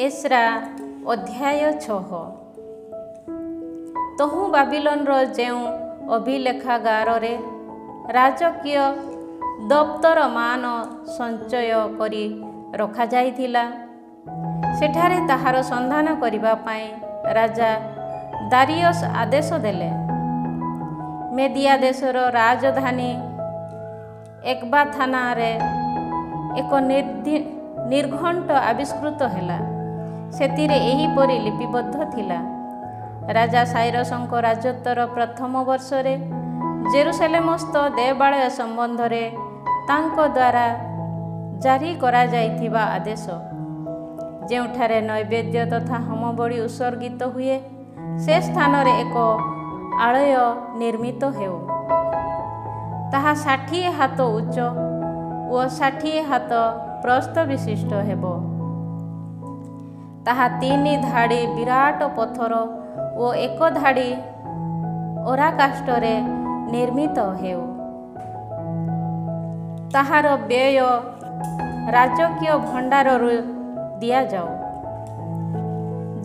ଏସ୍ରା ଅଧ୍ୟାୟ 6। ତହୁଁ ବାବିଲନର ଯେଉଁ ଅଭିଲେଖାଗାରରେ ରାଜକୀୟ ଦପ୍ତରମାନ ସଞ୍ଚୟ କରି ରଖାଯାଇଥିଲା, ସେଠାରେ ତାହାର ସନ୍ଧାନ କରିବା ପାଇଁ ରାଜା ଦାରିୟସ୍ ଆଦେଶ ଦେଲେ। ମେଦିଆ ଦେଶର ରାଜଧାନୀ ଏକବାଥାନାରେ ଏକ ନିର୍ଘଣ୍ଟ ଆବିଷ୍କୃତ ହେଲା। ସେଥିରେ ଏହିପରି ଲିପିବଦ୍ଧ ଥିଲା: ରାଜା ସାଇରସଙ୍କ ରାଜତ୍ୱର ପ୍ରଥମ ବର୍ଷରେ ଜେରୁସାଲେମସ୍ଥ ଦେବାଳୟ ସମ୍ବନ୍ଧରେ ତାଙ୍କ ଦ୍ୱାରା ଜାରି କରାଯାଇଥିବା ଆଦେଶ, ଯେଉଁଠାରେ ନୈବେଦ୍ୟ ତଥା ହୋମବଳି ଉତ୍ସର୍ଗିତ ହୁଏ, ସେ ସ୍ଥାନରେ ଏକ ଆଳୟ ନିର୍ମିତ ହେଉ। ତାହା 60 ହାତ ଉଚ୍ଚ ଓ 60 ହାତ ପ୍ରସ୍ଥ ବିଶିଷ୍ଟ ହେବ। ତାହା 3 ଧାଡ଼ି ବିରାଟ ପଥର ଓ 1 ଧାଡ଼ି ଅରାକାଷ୍ଠରେ ନିର୍ମିତ ହେଉ। ତାହାର ବ୍ୟୟ ରାଜକୀୟ ଭଣ୍ଡାରରୁ ଦିଆଯାଉ।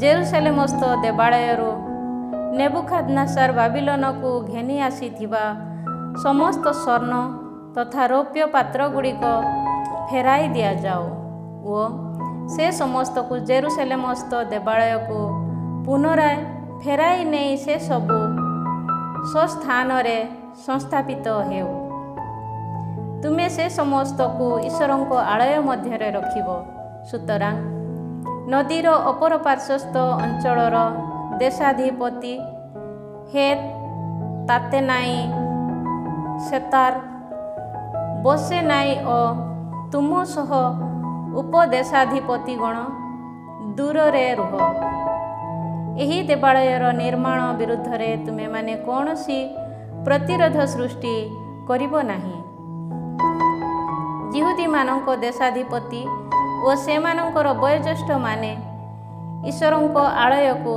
ଜେରୁସାଲେମସ୍ଥ ଦେବାଳୟରୁ ନେବୁଖାଦ୍ନେସର ବାବିଲନକୁ ଘେନି ଆସିଥିବା ସମସ୍ତ ସ୍ୱର୍ଣ୍ଣ ତଥା ରୌପ୍ୟ ପାତ୍ରଗୁଡ଼ିକ ଫେରାଇ ଦିଆଯାଉ ଓ ସେ ସମସ୍ତକୁ ଜେରୁସାଲେମସ୍ଥ ଦେବାଳୟକୁ ପୁନରାୟ ଫେରାଇ ନେଇ ସେ ସବୁ ସ୍ୱସ୍ଥାନରେ ସଂସ୍ଥାପିତ ହେଉ। ତୁମେ ସେ ସମସ୍ତକୁ ଈଶ୍ୱରଙ୍କ ଆଳୟ ମଧ୍ୟରେ ରଖିବ। ସୁତରାଂ ନଦୀର ଅପର ପାର୍ଶ୍ୱସ୍ଥ ଅଞ୍ଚଳର ଦେଶାଧିପତି ହେତ୍, ତାତେନାଇ, ସେତାର, ବୋସେନାଇ ଓ ତୁମ ସହ ଉପଦେଶାଧିପତିଗଣ ଦୂରରେ ରୁହ। ଏହି ଦେବାଳୟର ନିର୍ମାଣ ବିରୁଦ୍ଧରେ ତୁମେମାନେ କୌଣସି ପ୍ରତିରୋଧ ସୃଷ୍ଟି କରିବ ନାହିଁ। ଯିହୁଦୀମାନଙ୍କ ଦେଶାଧିପତି ଓ ସେମାନଙ୍କର ବୟୋଜ୍ୟେଷ୍ଠମାନେ ଈଶ୍ୱରଙ୍କ ଆଳୟକୁ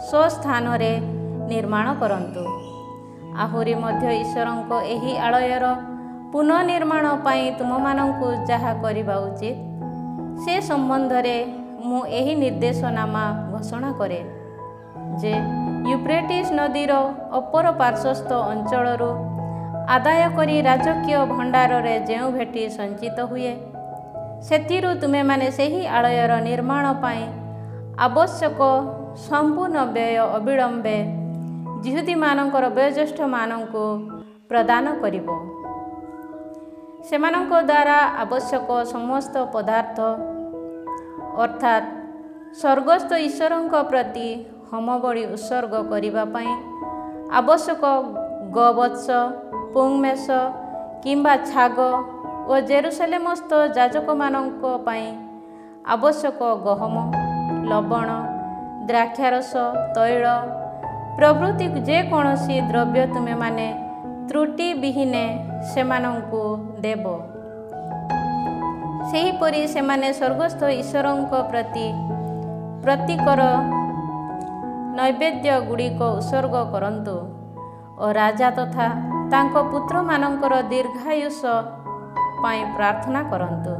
ସ୍ୱସ୍ଥାନରେ ନିର୍ମାଣ କରନ୍ତୁ। ଆହୁରି ମଧ୍ୟ ଈଶ୍ୱରଙ୍କ ଏହି ଆଳୟର ପୁନଃନିର୍ମାଣ ପାଇଁ ତୁମମାନଙ୍କୁ ଯାହା କରିବା ଉଚିତ, ସେ ସମ୍ବନ୍ଧରେ ମୁଁ ଏହି ନିର୍ଦ୍ଦେଶନାମା ଘୋଷଣା କରେ ଯେ, ୟୁଫ୍ରେଟିସ୍ ନଦୀର ଅପର ପାର୍ଶ୍ୱସ୍ଥ ଅଞ୍ଚଳରୁ ଆଦାୟ କରି ରାଜକୀୟ ଭଣ୍ଡାରରେ ଯେଉଁ ଭେଟି ସଞ୍ଚିତ ହୁଏ, ସେଥିରୁ ତୁମେମାନେ ସେହି ଆଳୟର ନିର୍ମାଣ ପାଇଁ ଆବଶ୍ୟକ ସମ୍ପୂର୍ଣ୍ଣ ବ୍ୟୟ ଅବିଳମ୍ବେ ଯିହୁଦୀମାନଙ୍କର ବୟୋଜ୍ୟେଷ୍ଠମାନଙ୍କୁ ପ୍ରଦାନ କରିବ। ସେମାନଙ୍କ ଦ୍ୱାରା ଆବଶ୍ୟକ ସମସ୍ତ ପଦାର୍ଥ, ଅର୍ଥାତ୍ ସ୍ୱର୍ଗସ୍ଥ ଈଶ୍ୱରଙ୍କ ପ୍ରତି ହୋମବଳି ଉତ୍ସର୍ଗ କରିବା ପାଇଁ ଆବଶ୍ୟକ ଗୋବତ୍ସ, ପୁଙ୍ଗମେଷ କିମ୍ବା ଛାଗ ଓ ଜେରୁସାଲେମସ୍ଥ ଯାଜକମାନଙ୍କ ପାଇଁ ଆବଶ୍ୟକ ଗହମ, ଲବଣ, ଦ୍ରାକ୍ଷାରସ, ତୈଳ ପ୍ରଭୃତି ଯେକୌଣସି ଦ୍ରବ୍ୟ ତୁମେମାନେ ତ୍ରୁଟି ବିହୀନେ ସେମାନଙ୍କୁ ଦେବ। ସେହିପରି ସେମାନେ ସ୍ୱର୍ଗସ୍ଥ ଈଶ୍ୱରଙ୍କ ପ୍ରତି ପ୍ରତୀକର ନୈବେଦ୍ୟ ଗୁଡ଼ିକ ଉତ୍ସର୍ଗ କରନ୍ତୁ ଓ ରାଜା ତଥା ତାଙ୍କ ପୁତ୍ରମାନଙ୍କର ଦୀର୍ଘାୟୁଷ ପାଇଁ ପ୍ରାର୍ଥନା କରନ୍ତୁ।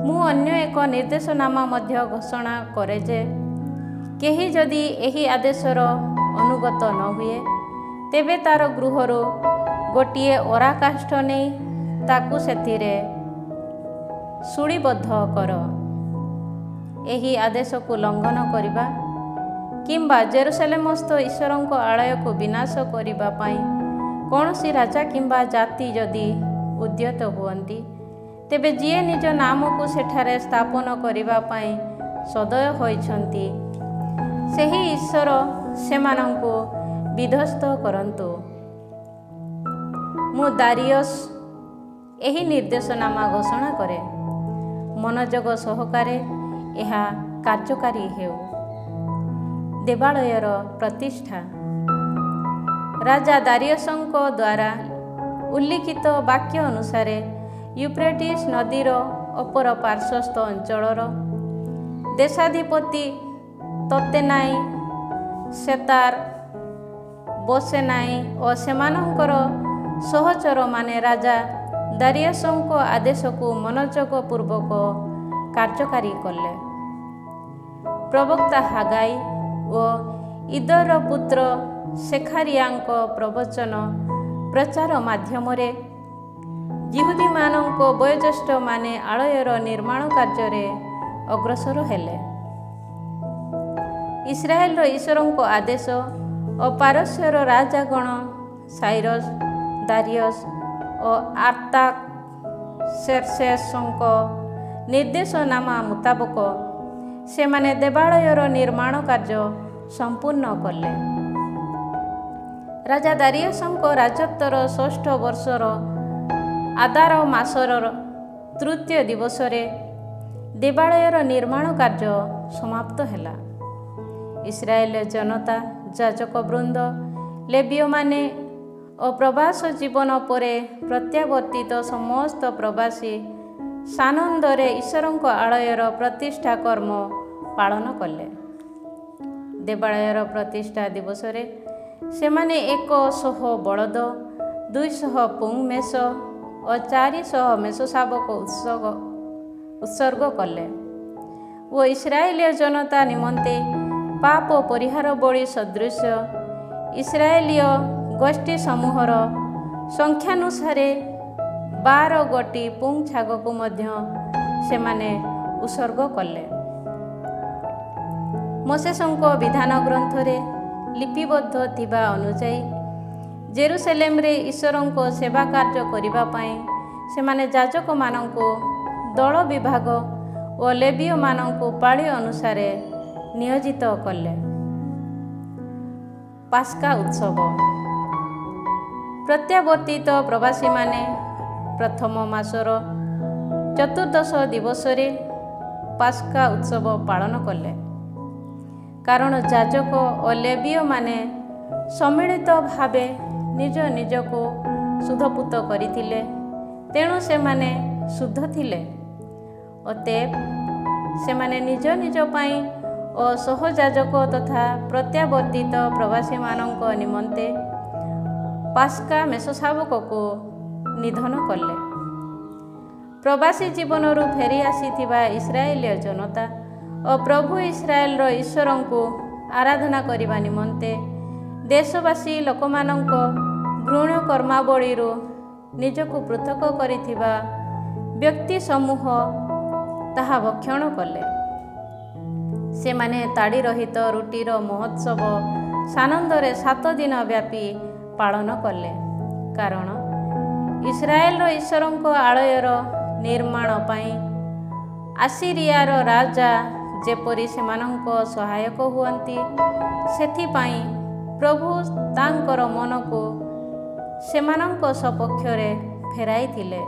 ମୁଁ ଅନ୍ୟ ଏକ ନିର୍ଦ୍ଦେଶନାମା ମଧ୍ୟ ଘୋଷଣା କରେ ଯେ, କେହି ଯଦି ଏହି ଆଦେଶର ଅନୁଗତ ନ ହୁଏ, ତେବେ ତାର ଗୃହରୁ ଗୋଟିଏ ଅରାକାଷ୍ଠ ନେଇ ତାକୁ ସେଥିରେ ଶୂଳୀବଦ୍ଧ କର। ଏହି ଆଦେଶକୁ ଲଙ୍ଘନ କରିବା କିମ୍ବା ଜେରୁସାଲେମସ୍ଥ ଈଶ୍ୱରଙ୍କ ଆଳୟକୁ ବିନାଶ କରିବା ପାଇଁ କୌଣସି ରାଜା କିମ୍ବା ଜାତି ଯଦି ଉଦ୍ୟତ ହୁଅନ୍ତି, ତେବେ ଯିଏ ନିଜ ନାମକୁ ସେଠାରେ ସ୍ଥାପନ କରିବା ପାଇଁ ସଦୟ ହୋଇଛନ୍ତି, ସେହି ଈଶ୍ୱର ସେମାନଙ୍କୁ ବିଧ୍ୱସ୍ତ କରନ୍ତୁ। ମୁଁ ଦାରିୟସ୍ ଏହି ନିର୍ଦ୍ଦେଶନାମା ଘୋଷଣା କରେ। ମନୋଯୋଗ ସହକାରେ ଏହା କାର୍ଯ୍ୟକାରୀ ହେଉ। ଦେବାଳୟର ପ୍ରତିଷ୍ଠା। ରାଜା ଦାରିୟସଙ୍କ ଦ୍ୱାରା ଉଲ୍ଲିଖିତ ବାକ୍ୟ ଅନୁସାରେ ୟୁଫ୍ରେଟିସ୍ ନଦୀର ଅପର ପାର୍ଶ୍ୱସ୍ଥ ଅଞ୍ଚଳର ଦେଶାଧିପତି ତତେନାଇ, ସେତାର, ବୋସେନାଇ ଓ ସେମାନଙ୍କର ସହଚରମାନେ ରାଜା ଦାରିୟସଙ୍କ ଆଦେଶକୁ ମନୋଯୋଗ ପୂର୍ବକ କାର୍ଯ୍ୟକାରୀ କଲେ। ପ୍ରବକ୍ତା ହାଗାଇ ଓ ଇଦର ପୁତ୍ର ସେଖାରିଆଙ୍କ ପ୍ରବଚନ ପ୍ରଚାର ମାଧ୍ୟମରେ ଯିହୁଦୀମାନଙ୍କ ବୟୋଜ୍ୟେଷ୍ଠମାନେ ଆଳୟର ନିର୍ମାଣ କାର୍ଯ୍ୟରେ ଅଗ୍ରସର ହେଲେ। ଇସ୍ରାଏଲର ଈଶ୍ୱରଙ୍କ ଆଦେଶ ଓ ପାରସ୍ୟର ରାଜାଗଣ ସାଇରସ୍, ଦାରିୟସ୍ ଓ ଆର୍ତାକ୍ସେର୍ସେସଙ୍କ ନିର୍ଦ୍ଦେଶନାମା ମୁତାବକ ସେମାନେ ଦେବାଳୟର ନିର୍ମାଣ କାର୍ଯ୍ୟ ସମ୍ପୂର୍ଣ୍ଣ କଲେ। ରାଜା ଦାରିୟସଙ୍କ ରାଜତ୍ୱର ଷଷ୍ଠ ବର୍ଷର ଆଦାର ମାସର ତୃତୀୟ ଦିବସରେ ଦେବାଳୟର ନିର୍ମାଣ କାର୍ଯ୍ୟ ସମାପ୍ତ ହେଲା। ଇସ୍ରାଏଲ ଜନତା, ଯାଜକ ବୃନ୍ଦ, ଲେବୀୟମାନେ ଓ ପ୍ରବାସ ଜୀବନ ପରେ ପ୍ରତ୍ୟାବର୍ତ୍ତିତ ସମସ୍ତ ପ୍ରବାସୀ ସାନନ୍ଦରେ ଈଶ୍ୱରଙ୍କ ଆଳୟର ପ୍ରତିଷ୍ଠା କର୍ମ ପାଳନ କଲେ। ଦେବାଳୟର ପ୍ରତିଷ୍ଠା ଦିବସରେ ସେମାନେ 100 ବଳଦ, 200 ପୁଙ୍ଗ ମେଷ ଓ 400 ମେଷଶାବକ ଉତ୍ସର୍ଗ କଲେ ଓ ଇସ୍ରାଏଲୀୟ ଜନତା ନିମନ୍ତେ ପାପ ପରିହାର ବଳି ସଦୃଶ ଇସ୍ରାଏଲୀୟ ଗୋଷ୍ଠୀ ସମୂହର ସଂଖ୍ୟାନୁସାରେ 12 ଗୋଟି ପୁଙ୍ଗ ଛାଗକୁ ମଧ୍ୟ ସେମାନେ ଉତ୍ସର୍ଗ କଲେ। ମୋଶେସଙ୍କ ବିଧାନ ଗ୍ରନ୍ଥରେ ଲିପିବଦ୍ଧ ଥିବା ଅନୁଯାୟୀ ଜେରୁସାଲେମରେ ଈଶ୍ୱରଙ୍କ ସେବା କାର୍ଯ୍ୟ କରିବା ପାଇଁ ସେମାନେ ଯାଜକମାନଙ୍କୁ ଦଳ ବିଭାଗ ଓ ଲେବୀୟମାନଙ୍କୁ ପାଳି ଅନୁସାରେ ନିୟୋଜିତ କଲେ। ପାସ୍କା ଉତ୍ସବ। ପ୍ରତ୍ୟାବର୍ତ୍ତିତ ପ୍ରବାସୀମାନେ ପ୍ରଥମ ମାସର ଚତୁର୍ଦ୍ଦଶ ଦିବସରେ ପାସ୍କା ଉତ୍ସବ ପାଳନ କଲେ। କାରଣ ଯାଜକ ଓ ଲେବୀୟମାନେ ସମ୍ମିଳିତ ଭାବେ ନିଜ ନିଜକୁ ଶୁଦ୍ଧପୂତ କରିଥିଲେ, ତେଣୁ ସେମାନେ ଶୁଦ୍ଧ ଥିଲେ। ଅତଏବ ସେମାନେ ନିଜ ନିଜ ପାଇଁ ଓ ସହଯାଜକ ତଥା ପ୍ରତ୍ୟାବର୍ତ୍ତିତ ପ୍ରବାସୀମାନଙ୍କ ନିମନ୍ତେ ପାସ୍କା ମେଷଶାବକକୁ ନିଧନ କଲେ। ପ୍ରବାସୀ ଜୀବନରୁ ଫେରି ଆସିଥିବା ଇସ୍ରାଏଲୀୟ ଜନତା ଓ ପ୍ରଭୁ ଇସ୍ରାଏଲର ଈଶ୍ୱରଙ୍କୁ ଆରାଧନା କରିବା ନିମନ୍ତେ ଦେଶବାସୀ ଲୋକମାନଙ୍କ ଘୃଣ୍ୟ କର୍ମାବଳୀରୁ ନିଜକୁ ପୃଥକ କରିଥିବା ବ୍ୟକ୍ତି ସମୂହ ତାହା ଭକ୍ଷଣ କଲେ। ସେମାନେ ତାଡ଼ି ରହିତ ରୁଟିର ମହୋତ୍ସବ ସାନନ୍ଦରେ 7 ଦିନ ବ୍ୟାପୀ ପାଳନ କଲେ। କାରଣ ଇସ୍ରାଏଲର ଈଶ୍ୱରଙ୍କ ଆଳୟର ନିର୍ମାଣ ପାଇଁ ଆସିରିଆର ରାଜା ଯେପରି ସେମାନଙ୍କ ସହାୟକ ହୁଅନ୍ତି, ସେଥିପାଇଁ ପ୍ରଭୁ ତାଙ୍କର ମନକୁ ସେମାନଙ୍କ ସପକ୍ଷରେ ଫେରାଇଥିଲେ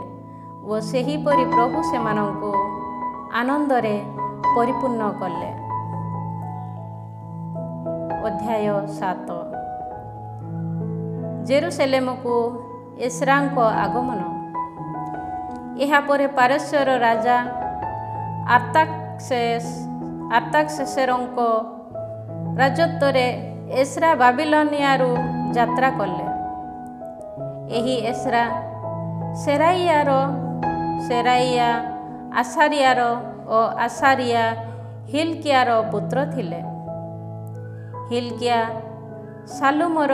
ଓ ସେହିପରି ପ୍ରଭୁ ସେମାନଙ୍କୁ ଆନନ୍ଦରେ ପରିପୂର୍ଣ୍ଣ କଲେ। ଅଧ୍ୟାୟ 7। ଜେରୁସାଲେମକୁ ଏସ୍ରାଙ୍କ ଆଗମନ। ଏହାପରେ ପାରସ୍ୟର ରାଜା ଆର୍ତାକ୍ସେରଙ୍କ ରାଜତ୍ୱରେ ଏସ୍ରା ବାବିଲୋନିଆରୁ ଯାତ୍ରା କଲେ। ଏହି ଏସ୍ରା ସେରାଇୟା, ଆସାରିୟାର ଓ ଆସାରିୟା ହିଲ୍କିୟାର ପୁତ୍ର ଥିଲେ। ହିଲ୍କିୟା ସାଲୁମର,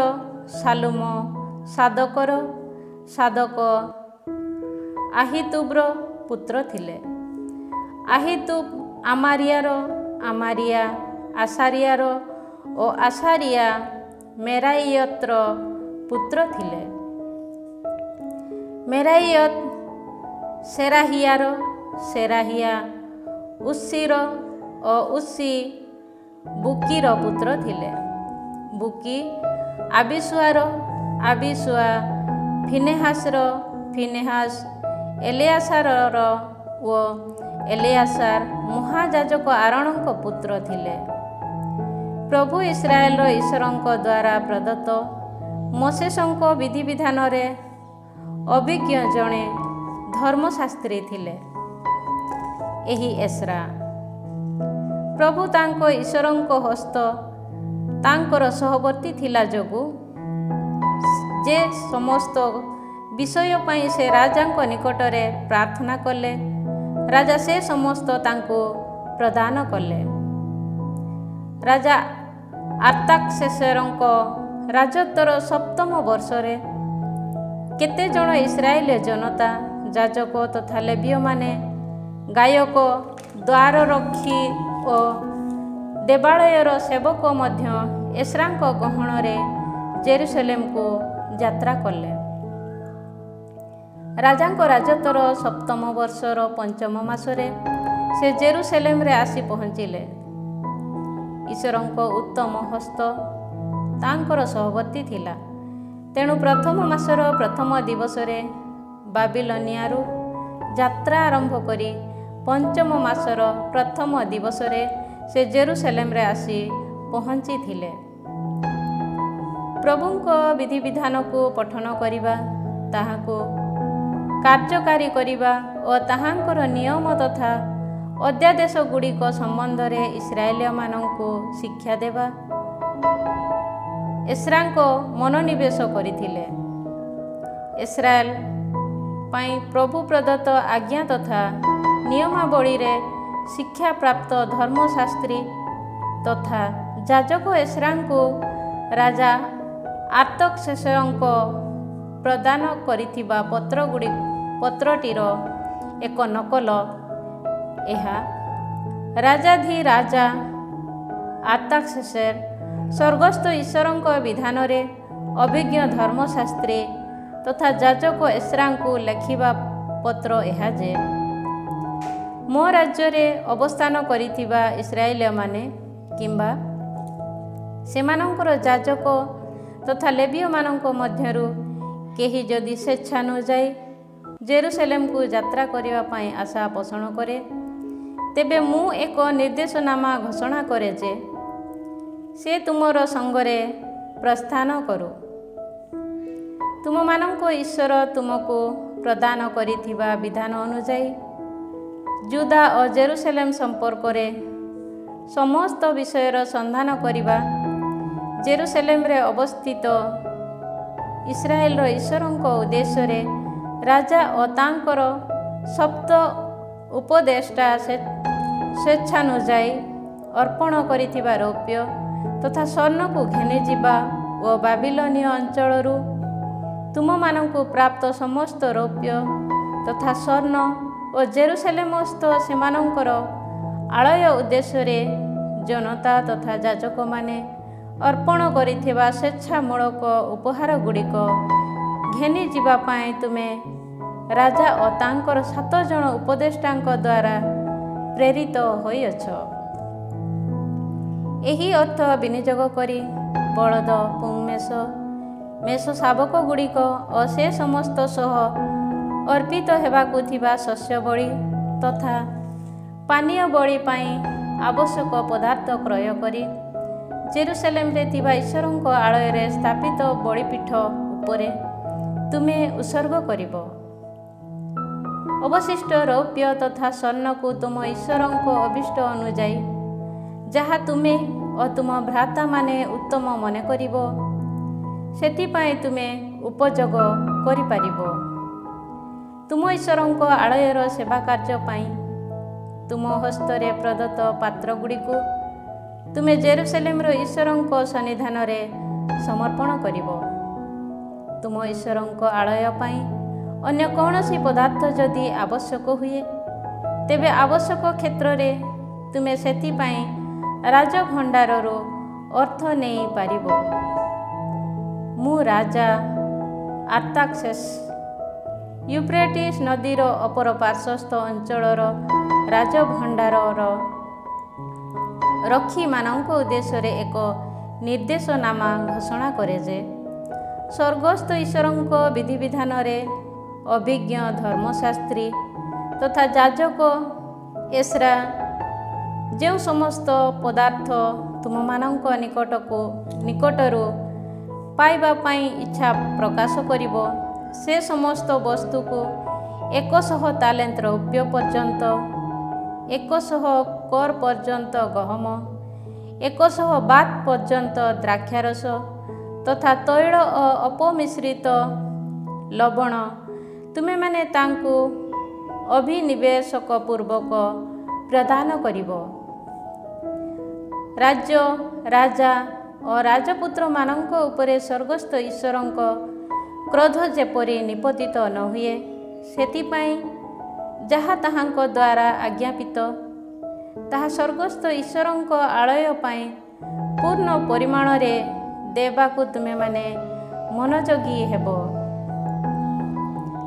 ସାଲୁମ ସାଦକର, ସାଦକ আহিତୁବ୍ର ପୁତ୍ର ଥିଲେ। আহিତୁବ୍ ଆମାରିୟାର, ଆମାରିୟା ଆସାରିୟାର ଓ ଆସାରିୟା ମେରାଇୟତର ପୁତ୍ର ଥିଲେ। ମେରାଇୟତ ସେରାହିୟାର, ସେରାହିୟା ଉସିର ଓ ଉସି ବୁକିର ପୁତ୍ର ଥିଲେ। ବୁକି ଆବିସୁଆର, ଆବିସୁଆ ଫିନେହାସର, ଫିନେହାସ ଏଲିଆସାରର ଓ ଏଲିଆସାର ମହାଯାଜକ ଆରୋନଙ୍କ ପୁତ୍ର ଥିଲେ। ପ୍ରଭୁ ଇସ୍ରାଏଲର ଈଶ୍ୱରଙ୍କ ଦ୍ୱାରା ପ୍ରଦତ୍ତ ମୋଶେସଙ୍କ ବିଧିବିଧାନରେ ଅଭିଜ୍ଞ ଜଣେ ଧର୍ମଶାସ୍ତ୍ରୀ ଥିଲେ। ଏହି ଏସ୍ରା ପ୍ରଭୁ ତାଙ୍କ ଈଶ୍ୱରଙ୍କ ହସ୍ତ ତାଙ୍କର ସହବର୍ତ୍ତୀ ଥିଲା ଯୋଗୁଁ ଯେ ସମସ୍ତ ବିଷୟ ପାଇଁ ସେ ରାଜାଙ୍କ ନିକଟରେ ପ୍ରାର୍ଥନା କଲେ, ରାଜା ସେ ସମସ୍ତ ତାଙ୍କୁ ପ୍ରଦାନ କଲେ। ରାଜା ଆର୍ତ୍ତାକ୍ସେସରଙ୍କ ରାଜତ୍ୱର 7ମ ବର୍ଷରେ କେତେଜଣ ଇସ୍ରାଏଲୀୟ ଜନତା, ଯାଜକ ତଥା ଲେବୀୟମାନେ, ଗାୟକ, ଦ୍ୱାରରକ୍ଷୀ ଓ ଦେବାଳୟର ସେବକ ମଧ୍ୟ ଏସ୍ରାଙ୍କ ଗହଣରେ ଜେରୁସଲେମକୁ ଯାତ୍ରା କଲେ। ରାଜାଙ୍କ ରାଜତ୍ୱର 7ମ ବର୍ଷର 5ମ ମାସରେ ସେ ଜେରୁସଲେମରେ ଆସି ପହଞ୍ଚିଲେ। ଈଶ୍ୱରଙ୍କ ଉତ୍ତମ ହସ୍ତ ତାଙ୍କର ସହବର୍ତ୍ତୀ ଥିଲା। ତେଣୁ ପ୍ରଥମ ମାସର ପ୍ରଥମ ଦିବସରେ ବାବିଲୋନିଆରୁ ଯାତ୍ରା ଆରମ୍ଭ କରି 5ମ ମାସର ପ୍ରଥମ ଦିବସରେ ସେ ଜେରୁସଲେମରେ ଆସି ପହଞ୍ଚିଥିଲେ। ପ୍ରଭୁଙ୍କ ବିଧିବିଧାନକୁ ପଠନ କରିବା, ତାହାକୁ କାର୍ଯ୍ୟକାରୀ କରିବା ଓ ତାହାଙ୍କର ନିୟମ ତଥା ଅଧ୍ୟାଦେଶ ଗୁଡ଼ିକ ସମ୍ବନ୍ଧରେ ଇସ୍ରାଏଲୀୟମାନଙ୍କୁ ଶିକ୍ଷା ଦେବା ଏସ୍ରାଙ୍କ ମନୋନିବେଶ କରିଥିଲେ। ଇସ୍ରାଏଲ ପାଇଁ ପ୍ରଭୁ ପ୍ରଦତ୍ତ ଆଜ୍ଞା ତଥା ନିୟମାବଳୀରେ ଶିକ୍ଷାପ୍ରାପ୍ତ ଧର୍ମଶାସ୍ତ୍ରୀ ତଥା ଯାଜକ ଏସ୍ରାଙ୍କୁ ରାଜା ଆର୍ତ୍ତକ୍ସେସରଙ୍କ ପ୍ରଦାନ କରିଥିବା ପତ୍ରଟିର ଏକ ନକଲ ଏହା ରାଜାଧିରାଜା ଆର୍ତ୍ତାକ୍ସେସର ସ୍ୱର୍ଗସ୍ଥ ଈଶ୍ୱରଙ୍କ ବିଧାନରେ ଅଭିଜ୍ଞ ଧର୍ମଶାସ୍ତ୍ରୀ ତଥା ଯାଜକ ଏସ୍ରାଙ୍କୁ ଲେଖିବା ପତ୍ର ଏହା ଯେ, ମୋ ରାଜ୍ୟରେ ଅବସ୍ଥାନ କରିଥିବା ଇସ୍ରାଏଲୀୟମାନେ କିମ୍ବା ସେମାନଙ୍କର ଯାଜକ ତଥା ଲେବୀୟମାନଙ୍କ ମଧ୍ୟରୁ କେହି ଯଦି ସ୍ୱେଚ୍ଛାନୁଯାୟୀ ଜେରୁସଲେମକୁ ଯାତ୍ରା କରିବା ପାଇଁ ଆଶା ପୋଷଣ କରେ, ତେବେ ମୁଁ ଏକ ନିର୍ଦ୍ଦେଶନାମା ଘୋଷଣା କରେ ଯେ ସେ ତୁମର ସଙ୍ଗରେ ପ୍ରସ୍ଥାନ କରୁ। ତୁମମାନଙ୍କ ଈଶ୍ୱର ତୁମକୁ ପ୍ରଦାନ କରିଥିବା ବିଧାନ ଅନୁଯାୟୀ ଜୁଦା ଓ ଜେରୁସଲେମ ସମ୍ପର୍କରେ ସମସ୍ତ ବିଷୟର ସନ୍ଧାନ କରିବା, ଜେରୁସଲେମରେ ଅବସ୍ଥିତ ଇସ୍ରାଏଲର ଈଶ୍ୱରଙ୍କ ଉଦ୍ଦେଶ୍ୟରେ ରାଜା ଓ ତାଙ୍କର ସପ୍ତ ଉପଦେଷ୍ଟା ସ୍ୱେଚ୍ଛାନୁଯାୟୀ ଅର୍ପଣ କରିଥିବା ରୌପ୍ୟ ତଥା ସ୍ୱର୍ଣ୍ଣକୁ ଘେନିଯିବା ଓ ବାବିଲୋନୀୟ ଅଞ୍ଚଳରୁ ତୁମମାନଙ୍କୁ ପ୍ରାପ୍ତ ସମସ୍ତ ରୌପ୍ୟ ତଥା ସ୍ୱର୍ଣ୍ଣ ଓ ଜେରୁସଲେମସ୍ଥ ସେମାନଙ୍କର ଆଳୟ ଉଦ୍ଦେଶ୍ୟରେ ଜନତା ତଥା ଯାଜକମାନେ ଅର୍ପଣ କରିଥିବା ସ୍ୱେଚ୍ଛାମୂଳକ ଉପହାରଗୁଡ଼ିକ ଘେନିଯିବା ପାଇଁ ତୁମେ ରାଜା ଓ ତାଙ୍କର 7 ଜଣ ଉପଦେଷ୍ଟାଙ୍କ ଦ୍ୱାରା ପ୍ରେରିତ ହୋଇଅଛ। ଏହି ଅର୍ଥ ବିନିଯୋଗ କରି ବଳଦ, ମେଷ ଶାବକଗୁଡ଼ିକ ଓ ସେ ସମସ୍ତ ସହ ଅର୍ପିତ ହେବାକୁ ଥିବା ଶସ୍ୟ ବଳି ତଥା ପାନୀୟ ବଳି ପାଇଁ ଆବଶ୍ୟକ ପଦାର୍ଥ କ୍ରୟ କରି ଜେରୁସଲେମରେ ଥିବା ଈଶ୍ୱରଙ୍କ ଆଳୟରେ ସ୍ଥାପିତ ବଳିପୀଠ ଉପରେ ତୁମେ ଉତ୍ସର୍ଗ କରିବ। ଅବଶିଷ୍ଟ ରୌପ୍ୟ ତଥା ସ୍ୱର୍ଣ୍ଣକୁ ତୁମ ଈଶ୍ୱରଙ୍କ ଅଭୀଷ୍ଟ ଅନୁଯାୟୀ ଯାହା ତୁମେ ଓ ତୁମ ଭ୍ରାତାମାନେ ଉତ୍ତମ ମନେ କରିବ, ସେଥିପାଇଁ ତୁମେ ଉପଯୋଗ କରିପାରିବ। ତୁମ ଈଶ୍ୱରଙ୍କ ଆଳୟର ସେବା କାର୍ଯ୍ୟ ପାଇଁ ତୁମ ହସ୍ତରେ ପ୍ରଦତ୍ତ ପାତ୍ରଗୁଡ଼ିକୁ ତୁମେ ଜେରୁସଲେମର ଈଶ୍ୱରଙ୍କ ସନ୍ନିଧାନରେ ସମର୍ପଣ କରିବ। ତୁମ ଈଶ୍ୱରଙ୍କ ଆଳୟ ପାଇଁ ଅନ୍ୟ କୌଣସି ପଦାର୍ଥ ଯଦି ଆବଶ୍ୟକ ହୁଏ, ତେବେ ଆବଶ୍ୟକ କ୍ଷେତ୍ରରେ ତୁମେ ସେଥିପାଇଁ ରାଜଭଣ୍ଡାରରୁ ଅର୍ଥ ନେଇପାରିବ। ମୁଁ ରାଜା ଆର୍ତ୍ତାକ୍ସେସ ୟୁଫ୍ରେଟିସ୍ ନଦୀର ଅପର ପାର୍ଶ୍ୱସ୍ଥ ଅଞ୍ଚଳର ରାଜଭଣ୍ଡାରର ରକ୍ଷୀମାନଙ୍କ ଉଦ୍ଦେଶ୍ୟରେ ଏକ ନିର୍ଦ୍ଦେଶନାମା ଘୋଷଣା କରେ ଯେ, ସ୍ୱର୍ଗସ୍ଥ ଈଶ୍ୱରଙ୍କ ବିଧିବିଧାନରେ ଅଭିଜ୍ଞ ଧର୍ମଶାସ୍ତ୍ରୀ ତଥା ଯାଜକ ଏସ୍ରା ଯେଉଁ ସମସ୍ତ ପଦାର୍ଥ ତୁମମାନଙ୍କ ନିକଟରୁ ପାଇବା ପାଇଁ ଇଚ୍ଛା ପ୍ରକାଶ କରିବ, ସେ ସମସ୍ତ ବସ୍ତୁକୁ 100 ତାଲେଣ୍ଟ ରୌପ୍ୟ ପର୍ଯ୍ୟନ୍ତ, 100 କର ପର୍ଯ୍ୟନ୍ତ ଗହମ, 100 ବାତ୍ ପର୍ଯ୍ୟନ୍ତ ଦ୍ରାକ୍ଷାରସ ତଥା ତୈଳ ଓ ଅପମିଶ୍ରିତ ଲବଣ ତୁମେମାନେ ତାଙ୍କୁ ଅଭିନିବେଶକ ପୂର୍ବକ ପ୍ରଦାନ କରିବ। ରାଜ୍ୟ ରାଜା ଓ ରାଜପୁତ୍ରମାନଙ୍କ ଉପରେ ସ୍ୱର୍ଗସ୍ଥ ଈଶ୍ୱରଙ୍କ କ୍ରୋଧ ଯେପରି ନିପତିତ ନ ହୁଏ, ସେଥିପାଇଁ ଯାହା ତାହାଙ୍କ ଦ୍ୱାରା ଆଜ୍ଞାପିତ ତାହା ସ୍ୱର୍ଗସ୍ଥ ଈଶ୍ୱରଙ୍କ ଆଳୟ ପାଇଁ ପୂର୍ଣ୍ଣ ପରିମାଣରେ ଦେବାକୁ ତୁମେମାନେ ମନୋଯୋଗୀ ହେବ।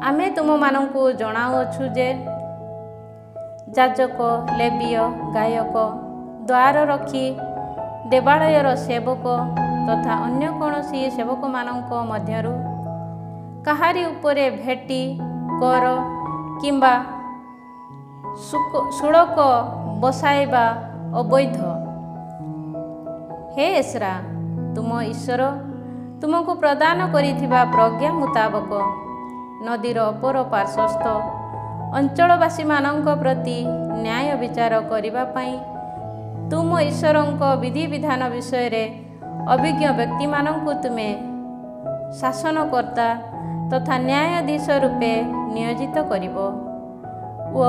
ଆମେ ତୁମମାନଙ୍କୁ ଜଣାଉଅଛୁ ଯେ ଯାଜକ, ଲେବୀୟ, ଗାୟକ, ଦ୍ୱାରରକ୍ଷୀ, ଦେବାଳୟର ସେବକ ତଥା ଅନ୍ୟ କୌଣସି ସେବକମାନଙ୍କ ମଧ୍ୟରୁ କାହାରି ଉପରେ ଭେଟି, କର କିମ୍ବା ଶୁଳକ ବସାଇବା ଅବୈଧ। ହେ ଏସ୍ରା, ତୁମ ଈଶ୍ୱର ତୁମକୁ ପ୍ରଦାନ କରିଥିବା ପ୍ରଜ୍ଞା ମୁତାବକ ନଦୀର ଅପର ପାର୍ଶ୍ୱସ୍ଥ ଅଞ୍ଚଳବାସୀମାନଙ୍କ ପ୍ରତି ନ୍ୟାୟ ବିଚାର କରିବା ପାଇଁ ତୁମ ଈଶ୍ୱରଙ୍କ ବିଧିବିଧାନ ବିଷୟରେ ଅଭିଜ୍ଞ ବ୍ୟକ୍ତିମାନଙ୍କୁ ତୁମେ ଶାସନକର୍ତ୍ତା ତଥା ନ୍ୟାୟାଧୀଶ ରୂପେ ନିୟୋଜିତ କରିବ ଓ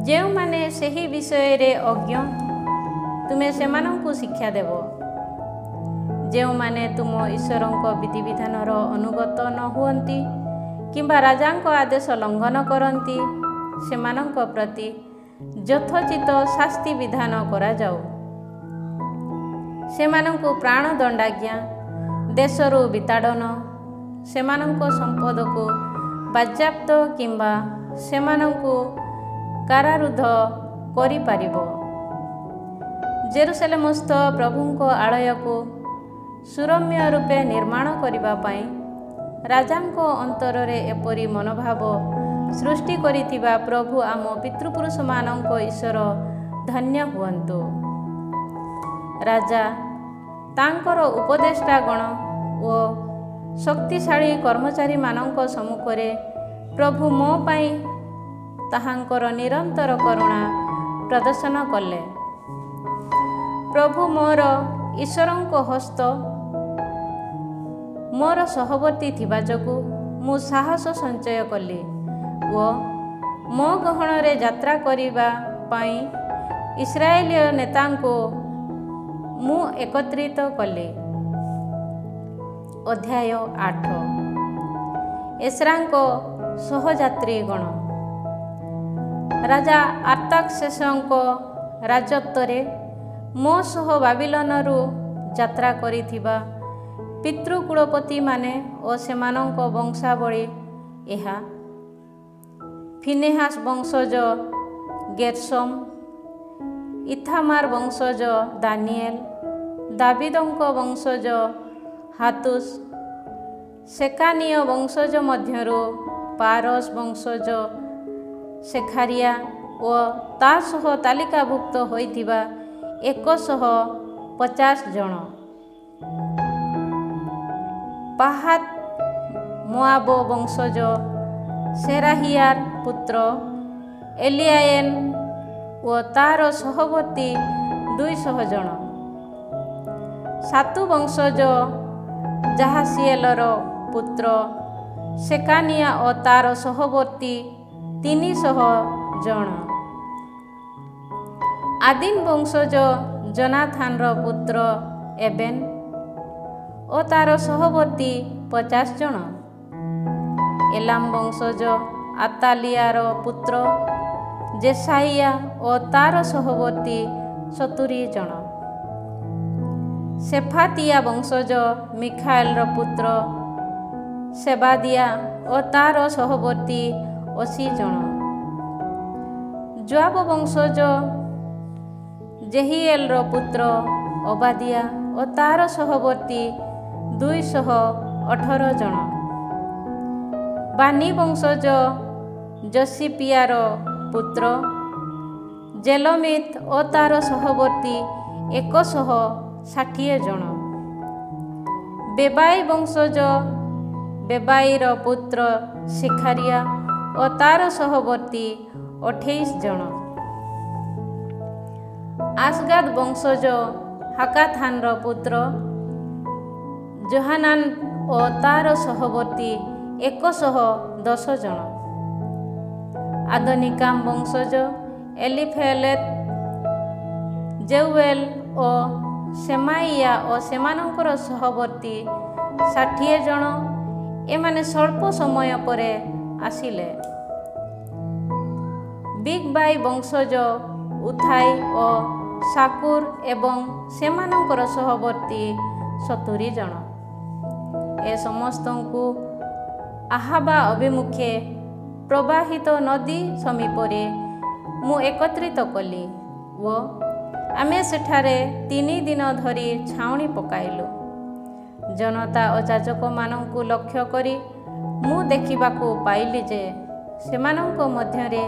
ଯେଉଁମାନେ ସେହି ବିଷୟରେ ଅଜ୍ଞ, ତୁମେ ସେମାନଙ୍କୁ ଶିକ୍ଷା ଦେବ। ଯେଉଁମାନେ ତୁମ ଈଶ୍ୱରଙ୍କ ବିଧିବିଧାନର ଅନୁଗତ ନ ହୁଅନ୍ତି କିମ୍ବା ରାଜାଙ୍କ ଆଦେଶ ଲଙ୍ଘନ କରନ୍ତି, ସେମାନଙ୍କ ପ୍ରତି ଯଥୋଚିତ ଶାସ୍ତି ବିଧାନ କରାଯାଉ। ସେମାନଙ୍କୁ ପ୍ରାଣଦଣ୍ଡାଜ୍ଞା, ଦେଶରୁ ବିତାଡ଼ନ, ସେମାନଙ୍କ ସମ୍ପଦକୁ ବାଜ୍ୟାପ୍ତ କିମ୍ବା ସେମାନଙ୍କୁ କାରାରୁଦ୍ଧ କରିପାରିବ। ଜେରୁସାଲେମସ୍ଥ ପ୍ରଭୁଙ୍କ ଆଳୟକୁ ସୁରମ୍ୟ ରୂପେ ନିର୍ମାଣ କରିବା ପାଇଁ ରାଜାଙ୍କ ଅନ୍ତରରେ ଏପରି ମନୋଭାବ ସୃଷ୍ଟି କରିଥିବା ପ୍ରଭୁ ଆମ ପିତୃପୁରୁଷମାନଙ୍କ ଈଶ୍ୱର ଧନ୍ୟ ହୁଅନ୍ତୁ। ରାଜା ତାଙ୍କର ଉପଦେଷ୍ଟାଗଣ ଓ ଶକ୍ତିଶାଳୀ କର୍ମଚାରୀମାନଙ୍କ ସମ୍ମୁଖରେ ପ୍ରଭୁ ମୋ ପାଇଁ ତାହାଙ୍କର ନିରନ୍ତର କରୁଣା ପ୍ରଦର୍ଶନ କଲେ। ପ୍ରଭୁ ମୋର ଈଶ୍ୱରଙ୍କ ହସ୍ତ ମୋର ସହବର୍ତ୍ତୀ ଥିବା ଯୋଗୁଁ ମୁଁ ସାହସ ସଞ୍ଚୟ କଲି ଓ ମୋ ଗହଣରେ ଯାତ୍ରା କରିବା ପାଇଁ ଇସ୍ରାଏଲୀୟ ନେତାଙ୍କୁ ମୁଁ ଏକତ୍ରିତ କଲି। ଅଧ୍ୟାୟ 8। ଏସ୍ରାଙ୍କ ସହଯାତ୍ରୀଗଣ। ରାଜା ଆର୍ତ୍ତାକ୍ସେସଙ୍କ ରାଜତ୍ୱରେ ମୋ ସହ ବାବିଲନରୁ ଯାତ୍ରା କରିଥିବା ପିତୃକୁଳପତିମାନେ ଓ ସେମାନଙ୍କ ବଂଶାବଳୀ ଏହା: ଫିନେହାସ ବଂଶଜ ଗେର୍ଶମ, ଇଥାମାର ବଂଶଜ ଦାନିଏଲ, ଦାବିଦଙ୍କ ବଂଶଜ ହାତୁସ, ସେକାନୀୟ ବଂଶଜ ମଧ୍ୟରୁ ପାରସ ବଂଶଜ ସେଖାରିଆ ଓ ତା ସହ ତାଲିକାଭୁକ୍ତ ହୋଇଥିବା 150 ଜଣ। ପାହାତ ମୋଆବ ବଂଶଜ ସେରାହିୟାର ପୁତ୍ର ଏଲିଆଏନ ଓ ତାର ସହବର୍ତ୍ତୀ 200 ଜଣ। ସାତୁ ବଂଶଜ ଯାହାସିଏଲର ପୁତ୍ର ସେକାନିଆ ଓ ତାର ସହବର୍ତ୍ତୀ 300 ଜଣ। ଆଦିନ ବଂଶଜ ଜନାଥାନର ପୁତ୍ର ଏବେନ ଓ ତାର ସହବର୍ତ୍ତୀ 50 ଜଣ। ଏଲାମ ବଂଶଜ ଆତାଲିଆର ପୁତ୍ର ଜେସାଇଆ ଓ ତାର ସହବର୍ତ୍ତୀ 70 ଜଣ। ସେଫାତିଆ ବଂଶଜ ମିଖାଏଲର ପୁତ୍ର ସେବାଦିଆ ଓ ତାର ସହବର୍ତ୍ତୀ 80 ଜଣ। ଯୋଆବ ବଂଶଜ ଜେହିଏଲର ପୁତ୍ର ଅବାଦିଆ ଓ ତାର ସହବର୍ତ୍ତୀ 218 ଜଣ। ବାନି ବଂଶଜ ଜୋସିପିଆର ପୁତ୍ର ଜେଲୋମିତ ଓ ତାର ସହବର୍ତ୍ତୀ 160 ଜଣ। ବେବାଇ ବଂଶଜ ବେବାଇର ପୁତ୍ର ସେଖାରିଆ ଓ ତାର ସହବର୍ତ୍ତୀ 28 ଜଣ। ଆସଗାଦ ବଂଶଜ ହାକାଥାନର ପୁତ୍ର ଯୋହାନାନ ଓ ତାର ସହବର୍ତ୍ତୀ 110 ଜଣ। ଆଦୋନିକାମ ବଂଶଜ ଏଲିଫେଲେତ, ଜେଉଏଲ ଓ ସେମାଇୟା ଓ ସେମାନଙ୍କର ସହବର୍ତ୍ତୀ 60 ଜଣ ଏମାନେ ସ୍ୱଳ୍ପ ସମୟ ପରେ ଆସିଲେ। ବିଗବାଇ ବଂଶଜ ଉଥାଇ ଓ ସାକୁର ଏବଂ ସେମାନଙ୍କର ସହବର୍ତ୍ତୀ 70 ଜଣ। ଏ ସମସ୍ତଙ୍କୁ ଆହାବା ଅଭିମୁଖେ ପ୍ରବାହିତ ନଦୀ ସମୀପରେ ମୁଁ ଏକତ୍ରିତ କଲି ଓ ଆମେ ସେଠାରେ 3 ଦିନ ଧରି ଛାଉଣି ପକାଇଲୁ। ଜନତା ଓ ଯାଜକମାନଙ୍କୁ ଲକ୍ଷ୍ୟ କରି ମୁଁ ଦେଖିବାକୁ ପାଇଲି ଯେ ସେମାନଙ୍କ ମଧ୍ୟରେ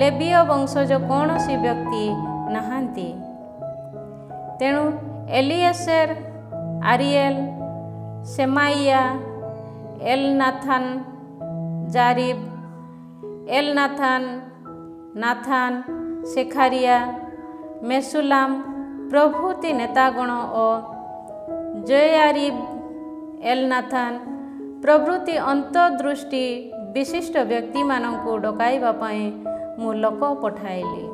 ଲେବୀୟ ବଂଶଜ କୌଣସି ବ୍ୟକ୍ତି ନାହାନ୍ତି। ତେଣୁ ଏଲିଏସର, ଆରିଏଲ, ସେମାଇୟା, ଏଲନାଥାନ, ଜାରିବ, ଏଲନାଥାନ, ନାଥାନ, ସେଖାରିୟା, ମେସୁଲାମ ପ୍ରଭୃତି ନେତାଗଣ ଓ ଜୋୟାରିବ, ଏଲନାଥାନ ପ୍ରଭୃତି ଅନ୍ତର୍ଦୃଷ୍ଟି ବିଶିଷ୍ଟ ବ୍ୟକ୍ତିମାନଙ୍କୁ ଡକାଇବା ପାଇଁ ମୁଁ ଲୋକ ପଠାଇଲି।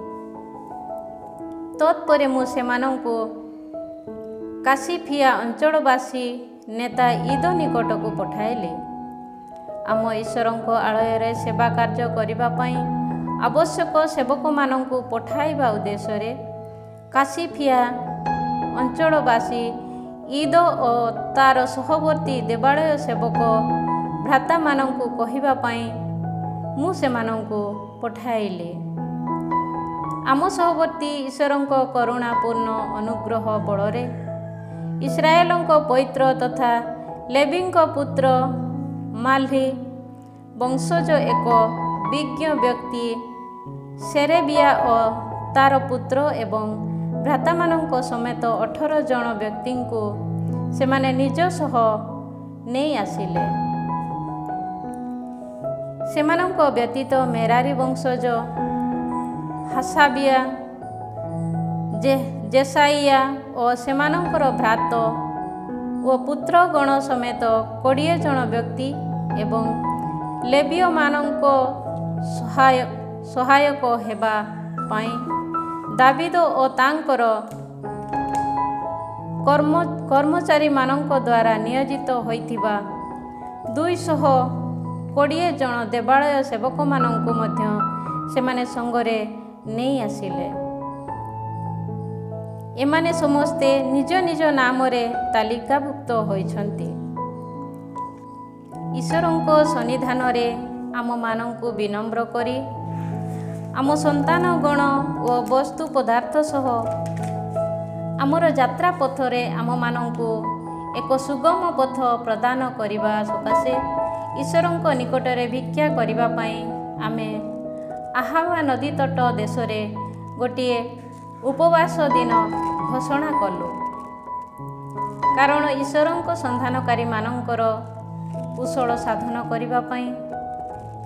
ତତ୍ପରେ ମୁଁ ସେମାନଙ୍କୁ କାସିଫିଆ ଅଞ୍ଚଳବାସୀ ନେତା ଇଦୋ ନିକଟକୁ ପଠାଇଲି। ଆମ ଈଶ୍ୱରଙ୍କ ଆଳୟରେ ସେବା କାର୍ଯ୍ୟ କରିବା ପାଇଁ ଆବଶ୍ୟକ ସେବକମାନଙ୍କୁ ପଠାଇବା ଉଦ୍ଦେଶ୍ୟରେ କାସିଫିଆ ଅଞ୍ଚଳବାସୀ ଇଦୋ ଓ ତାର ସହବର୍ତ୍ତୀ ଦେବାଳୟ ସେବକ ଭ୍ରାତାମାନଙ୍କୁ କହିବା ପାଇଁ ମୁଁ ସେମାନଙ୍କୁ ପଠାଇଲି। ଆମ ସହବର୍ତ୍ତୀ ଈଶ୍ୱରଙ୍କ କରୁଣାପୂର୍ଣ୍ଣ ଅନୁଗ୍ରହ ବଳରେ ଇସ୍ରାଏଲଙ୍କ ପୈତ୍ର ତଥା ଲେବୀଙ୍କ ପୁତ୍ର ମାହ୍ଲି ବଂଶଜ ଏକ ବିଜ୍ଞ ବ୍ୟକ୍ତି ସେରେବିୟା ଓ ତାର ପୁତ୍ର ଏବଂ ଭ୍ରାତାମାନଙ୍କ ସମେତ 18 ଜଣ ବ୍ୟକ୍ତିଙ୍କୁ ସେମାନେ ନିଜ ସହ ନେଇ ଆସିଲେ। ସେମାନଙ୍କ ବ୍ୟତୀତ ମେରାରୀ ବଂଶଜ ହାସାବିୟା, ଜେସାଇୟା ଓ ସେମାନଙ୍କର ଭ୍ରାତ ଓ ପୁତ୍ରଗଣ ସମେତ 20 ଜଣ ବ୍ୟକ୍ତି ଏବଂ ଲେବୀୟମାନଙ୍କ ସହାୟକ ହେବା ପାଇଁ ଦାବିଦ ଓ ତାଙ୍କର କର୍ମଚାରୀମାନଙ୍କ ଦ୍ୱାରା ନିୟୋଜିତ ହୋଇଥିବା 220 ଜଣ ଦେବାଳୟ ସେବକମାନଙ୍କୁ ମଧ୍ୟ ସେମାନେ ସଙ୍ଗରେ ନେଇ ଆସିଲେ। ଏମାନେ ସମସ୍ତେ ନିଜ ନିଜ ନାମରେ ତାଲିକାଭୁକ୍ତ ହୋଇଛନ୍ତି। ଈଶ୍ୱରଙ୍କ ସନ୍ନିଧାନରେ ଆମମାନଙ୍କୁ ବିନମ୍ର କରି ଆମ ସନ୍ତାନଗଣ ଓ ବସ୍ତୁ ପଦାର୍ଥ ସହ ଆମର ଯାତ୍ରା ପଥରେ ଆମମାନଙ୍କୁ ଏକ ସୁଗମ ପଥ ପ୍ରଦାନ କରିବା ସକାଶେ ଈଶ୍ୱରଙ୍କ ନିକଟରେ ଭିକ୍ଷା କରିବା ପାଇଁ ଆମେ ଆହାବା ନଦୀତଟ ଦେଶରେ ଗୋଟିଏ ଉପବାସ ଦିନ ଘୋଷଣା କଲୁ। କାରଣ ଈଶ୍ୱରଙ୍କ ସନ୍ଧାନକାରୀମାନଙ୍କର କୁଶଳ ସାଧନ କରିବା ପାଇଁ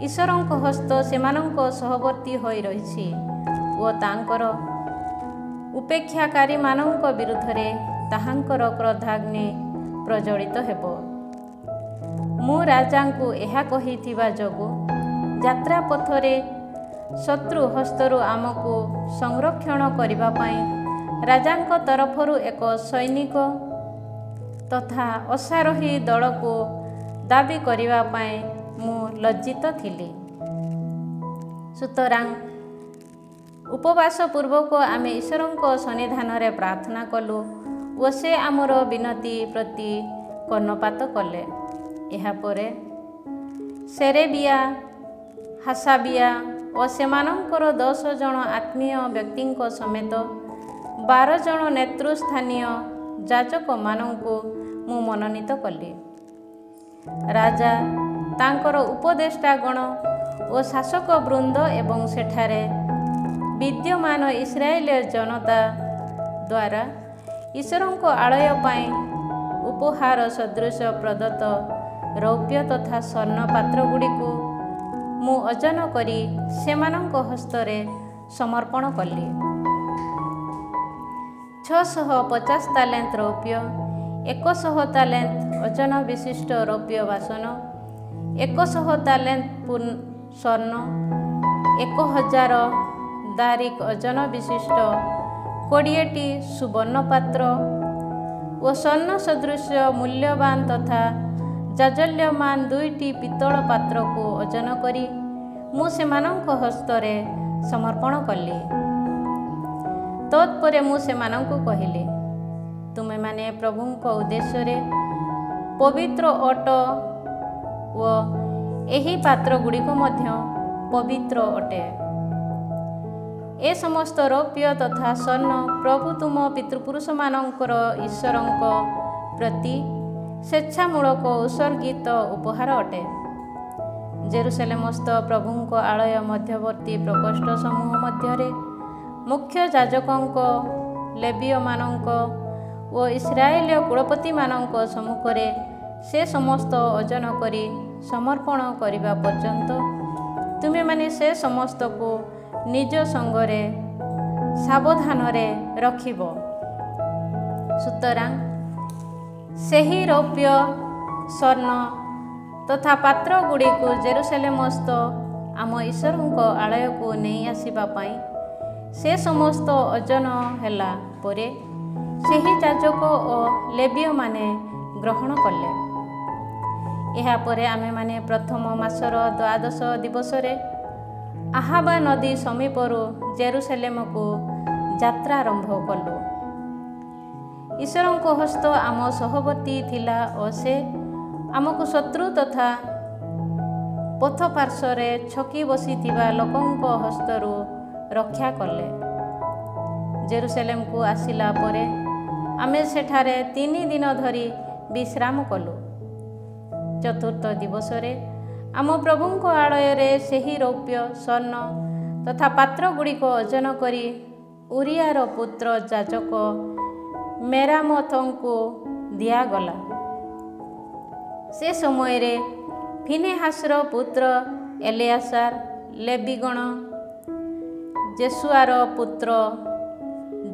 ଈଶ୍ୱରଙ୍କ ହସ୍ତ ସେମାନଙ୍କ ସହବର୍ତ୍ତୀ ହୋଇ ରହିଛି ଓ ତାଙ୍କର ଉପେକ୍ଷାକାରୀମାନଙ୍କ ବିରୁଦ୍ଧରେ ତାହାଙ୍କର କ୍ରୋଧାଗ୍ନି ପ୍ରଜ୍ୱଳିତ ହେବ। ମୁଁ ରାଜାଙ୍କୁ ଏହା କହିଥିବା ଯୋଗୁଁ ଯାତ୍ରା ପଥରେ ଶତ୍ରୁ ହସ୍ତରୁ ଆମକୁ ସଂରକ୍ଷଣ କରିବା ପାଇଁ ରାଜାଙ୍କ ତରଫରୁ ଏକ ସୈନିକ ତଥା ଅଶ୍ୱାରୋହୀ ଦଳକୁ ଦାବି କରିବା ପାଇଁ ମୁଁ ଲଜ୍ଜିତ ଥିଲି। ସୁତରାଂ ଉପବାସ ପୂର୍ବକ ଆମେ ଈଶ୍ୱରଙ୍କ ସନ୍ନିଧାନରେ ପ୍ରାର୍ଥନା କଲୁ ଓ ସେ ଆମର ବିନତି ପ୍ରତି କର୍ଣ୍ଣପାତ କଲେ। ଏହାପରେ ସେରେବିୟା, ହାସାବିୟା ଓ ସେମାନଙ୍କର 10 ଜଣ ଆତ୍ମୀୟ ବ୍ୟକ୍ତିଙ୍କ ସମେତ 12 ଜଣ ନେତୃସ୍ଥାନୀୟ ଯାଜକମାନଙ୍କୁ ମୁଁ ମନୋନୀତ କଲି। ରାଜା ତାଙ୍କର ଉପଦେଷ୍ଟାଗଣ ଓ ଶାସକ ବୃନ୍ଦ ଏବଂ ସେଠାରେ ବିଦ୍ୟମାନ ଇସ୍ରାଏଲୀୟ ଜନତା ଦ୍ୱାରା ଈଶ୍ୱରଙ୍କ ଆଳୟ ପାଇଁ ଉପହାର ସଦୃଶ ପ୍ରଦତ୍ତ ରୌପ୍ୟ ତଥା ସ୍ୱର୍ଣ୍ଣ ପାତ୍ରଗୁଡ଼ିକୁ ମୁଁ ଓଜନ କରି ସେମାନଙ୍କ ହସ୍ତରେ ସମର୍ପଣ କଲି। 650 ତାଲେନ୍ତ ରୌପ୍ୟ, 100 ତାଲେନ୍ତ ଓଜନ ବିଶିଷ୍ଟ ରୌପ୍ୟ ବାସନ, 100 ତାଲେନ୍ତ ସ୍ୱର୍ଣ୍ଣ, 1000 ଦାରିକ ଓଜନ ବିଶିଷ୍ଟ 20ଟି ସୁବର୍ଣ୍ଣ ପାତ୍ର ଓ ସ୍ୱର୍ଣ୍ଣ ସଦୃଶ୍ୟ ମୂଲ୍ୟବାନ ତଥା ଜାଜଲ୍ୟମାନ 2ଟି ପିତ୍ତଳ ପାତ୍ରକୁ ଓଜନ କରି ମୁଁ ସେମାନଙ୍କ ହସ୍ତରେ ସମର୍ପଣ କଲି। ତତ୍ପରେ ମୁଁ ସେମାନଙ୍କୁ କହିଲି, ତୁମେମାନେ ପ୍ରଭୁଙ୍କ ଉଦ୍ଦେଶ୍ୟରେ ପବିତ୍ର ଅଟ ଓ ଏହି ପାତ୍ରଗୁଡ଼ିକ ମଧ୍ୟ ପବିତ୍ର ଅଟେ। ଏ ସମସ୍ତ ରୌପ୍ୟ ତଥା ସ୍ୱର୍ଣ୍ଣ ପ୍ରଭୁ ତୁମ ପିତୃପୁରୁଷମାନଙ୍କର ଈଶ୍ୱରଙ୍କ ପ୍ରତି ସ୍ୱେଚ୍ଛାମୂଳକ ଉତ୍ସର୍ଗିତ ଉପହାର ଅଟେ। ଜେରୁସାଲେମସ୍ଥ ପ୍ରଭୁଙ୍କ ଆଳୟ ମଧ୍ୟବର୍ତ୍ତୀ ପ୍ରକୋଷ୍ଠ ସମୂହ ମଧ୍ୟରେ ମୁଖ୍ୟ ଯାଜକଙ୍କ, ଲେବୀୟମାନଙ୍କ ଓ ଇସ୍ରାଏଲୀୟ କୁଳପତିମାନଙ୍କ ସମ୍ମୁଖରେ ସେ ସମସ୍ତ ଓଜନ କରି ସମର୍ପଣ କରିବା ପର୍ଯ୍ୟନ୍ତ ତୁମେମାନେ ସେ ସମସ୍ତକୁ ନିଜ ସଙ୍ଗରେ ସାବଧାନରେ ରଖିବ। ସୁତରାଂ ସେହି ରୌପ୍ୟ, ସ୍ୱର୍ଣ୍ଣ ତଥା ପାତ୍ରଗୁଡ଼ିକୁ ଜେରୁସାଲେମସ୍ଥ ଆମ ଈଶ୍ୱରଙ୍କ ଆଳୟକୁ ନେଇ ଆସିବା ପାଇଁ ସେ ସମସ୍ତ ଓଜନ ହେଲା ପରେ ସେହି ଯାଜକ ଓ ଲେବୀୟମାନେ ଗ୍ରହଣ କଲେ। ଏହାପରେ ଆମେମାନେ ପ୍ରଥମ ମାସର 12 ଦିବସରେ ଆହାବା ନଦୀ ସମୀପରୁ ଜେରୁସାଲେମକୁ ଯାତ୍ରା ଆରମ୍ଭ କଲୁ। ଈଶ୍ୱରଙ୍କ ହସ୍ତ ଆମ ସହବର୍ତ୍ତୀ ଥିଲା ଓ ସେ ଆମକୁ ଶତ୍ରୁ ତଥା ପଥ ପାର୍ଶ୍ୱରେ ଛକି ବସିଥିବା ଲୋକଙ୍କ ହସ୍ତରୁ ରକ୍ଷା କଲେ। ଜେରୁସାଲେମକୁ ଆସିଲା ପରେ ଆମେ ସେଠାରେ 3 ଦିନ ଧରି ବିଶ୍ରାମ କଲୁ। ଚତୁର୍ଥ ଦିବସରେ ଆମ ପ୍ରଭୁଙ୍କ ଆଳୟରେ ସେହି ରୌପ୍ୟ, ସ୍ୱର୍ଣ୍ଣ ତଥା ପାତ୍ରଗୁଡ଼ିକ ଓଜନ କରି ଉରିଆର ପୁତ୍ର ଯାଜକ ମେରାମୋଥଙ୍କୁ ଦିଆଗଲା। ସେ ସମୟରେ ଫିନେହାସର ପୁତ୍ର ଏଲେଆସାର, ଲେବୀଗଣ, ଜେସୁଆର ପୁତ୍ର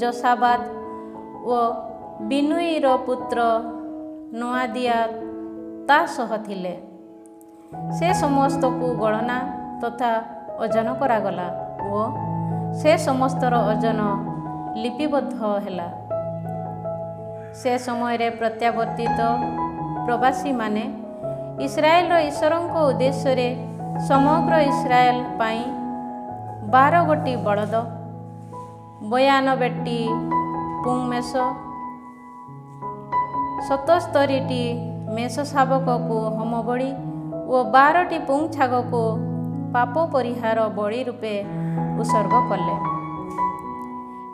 ଯୋସାବାଦ ଓ ବିନୁଇର ପୁତ୍ର ନୋଆଦିଆ ତା ସହ ଥିଲେ। ସେ ସମସ୍ତକୁ ଗଣନା ତଥା ଓଜନ କରାଗଲା ଓ ସେ ସମସ୍ତର ଓଜନ ଲିପିବଦ୍ଧ ହେଲା। ସେ ସମୟରେ ପ୍ରତ୍ୟାବର୍ତ୍ତିତ ପ୍ରବାସୀମାନେ ଇସ୍ରାଏଲର ଈଶ୍ୱରଙ୍କ ଉଦ୍ଦେଶ୍ୟରେ ସମଗ୍ର ଇସ୍ରାଏଲ ପାଇଁ 12 ଗୋଟି ବଳଦ, 92ଟି ପୁଂ ମେଷ, 77ଟି ମେଷ ଶାବକକୁ ହୋମବଳି ଓ 12ଟି ପୁଂ ଛାଗକୁ ପାପ ପରିହାର ବଳି ରୂପେ ଉତ୍ସର୍ଗ କଲେ।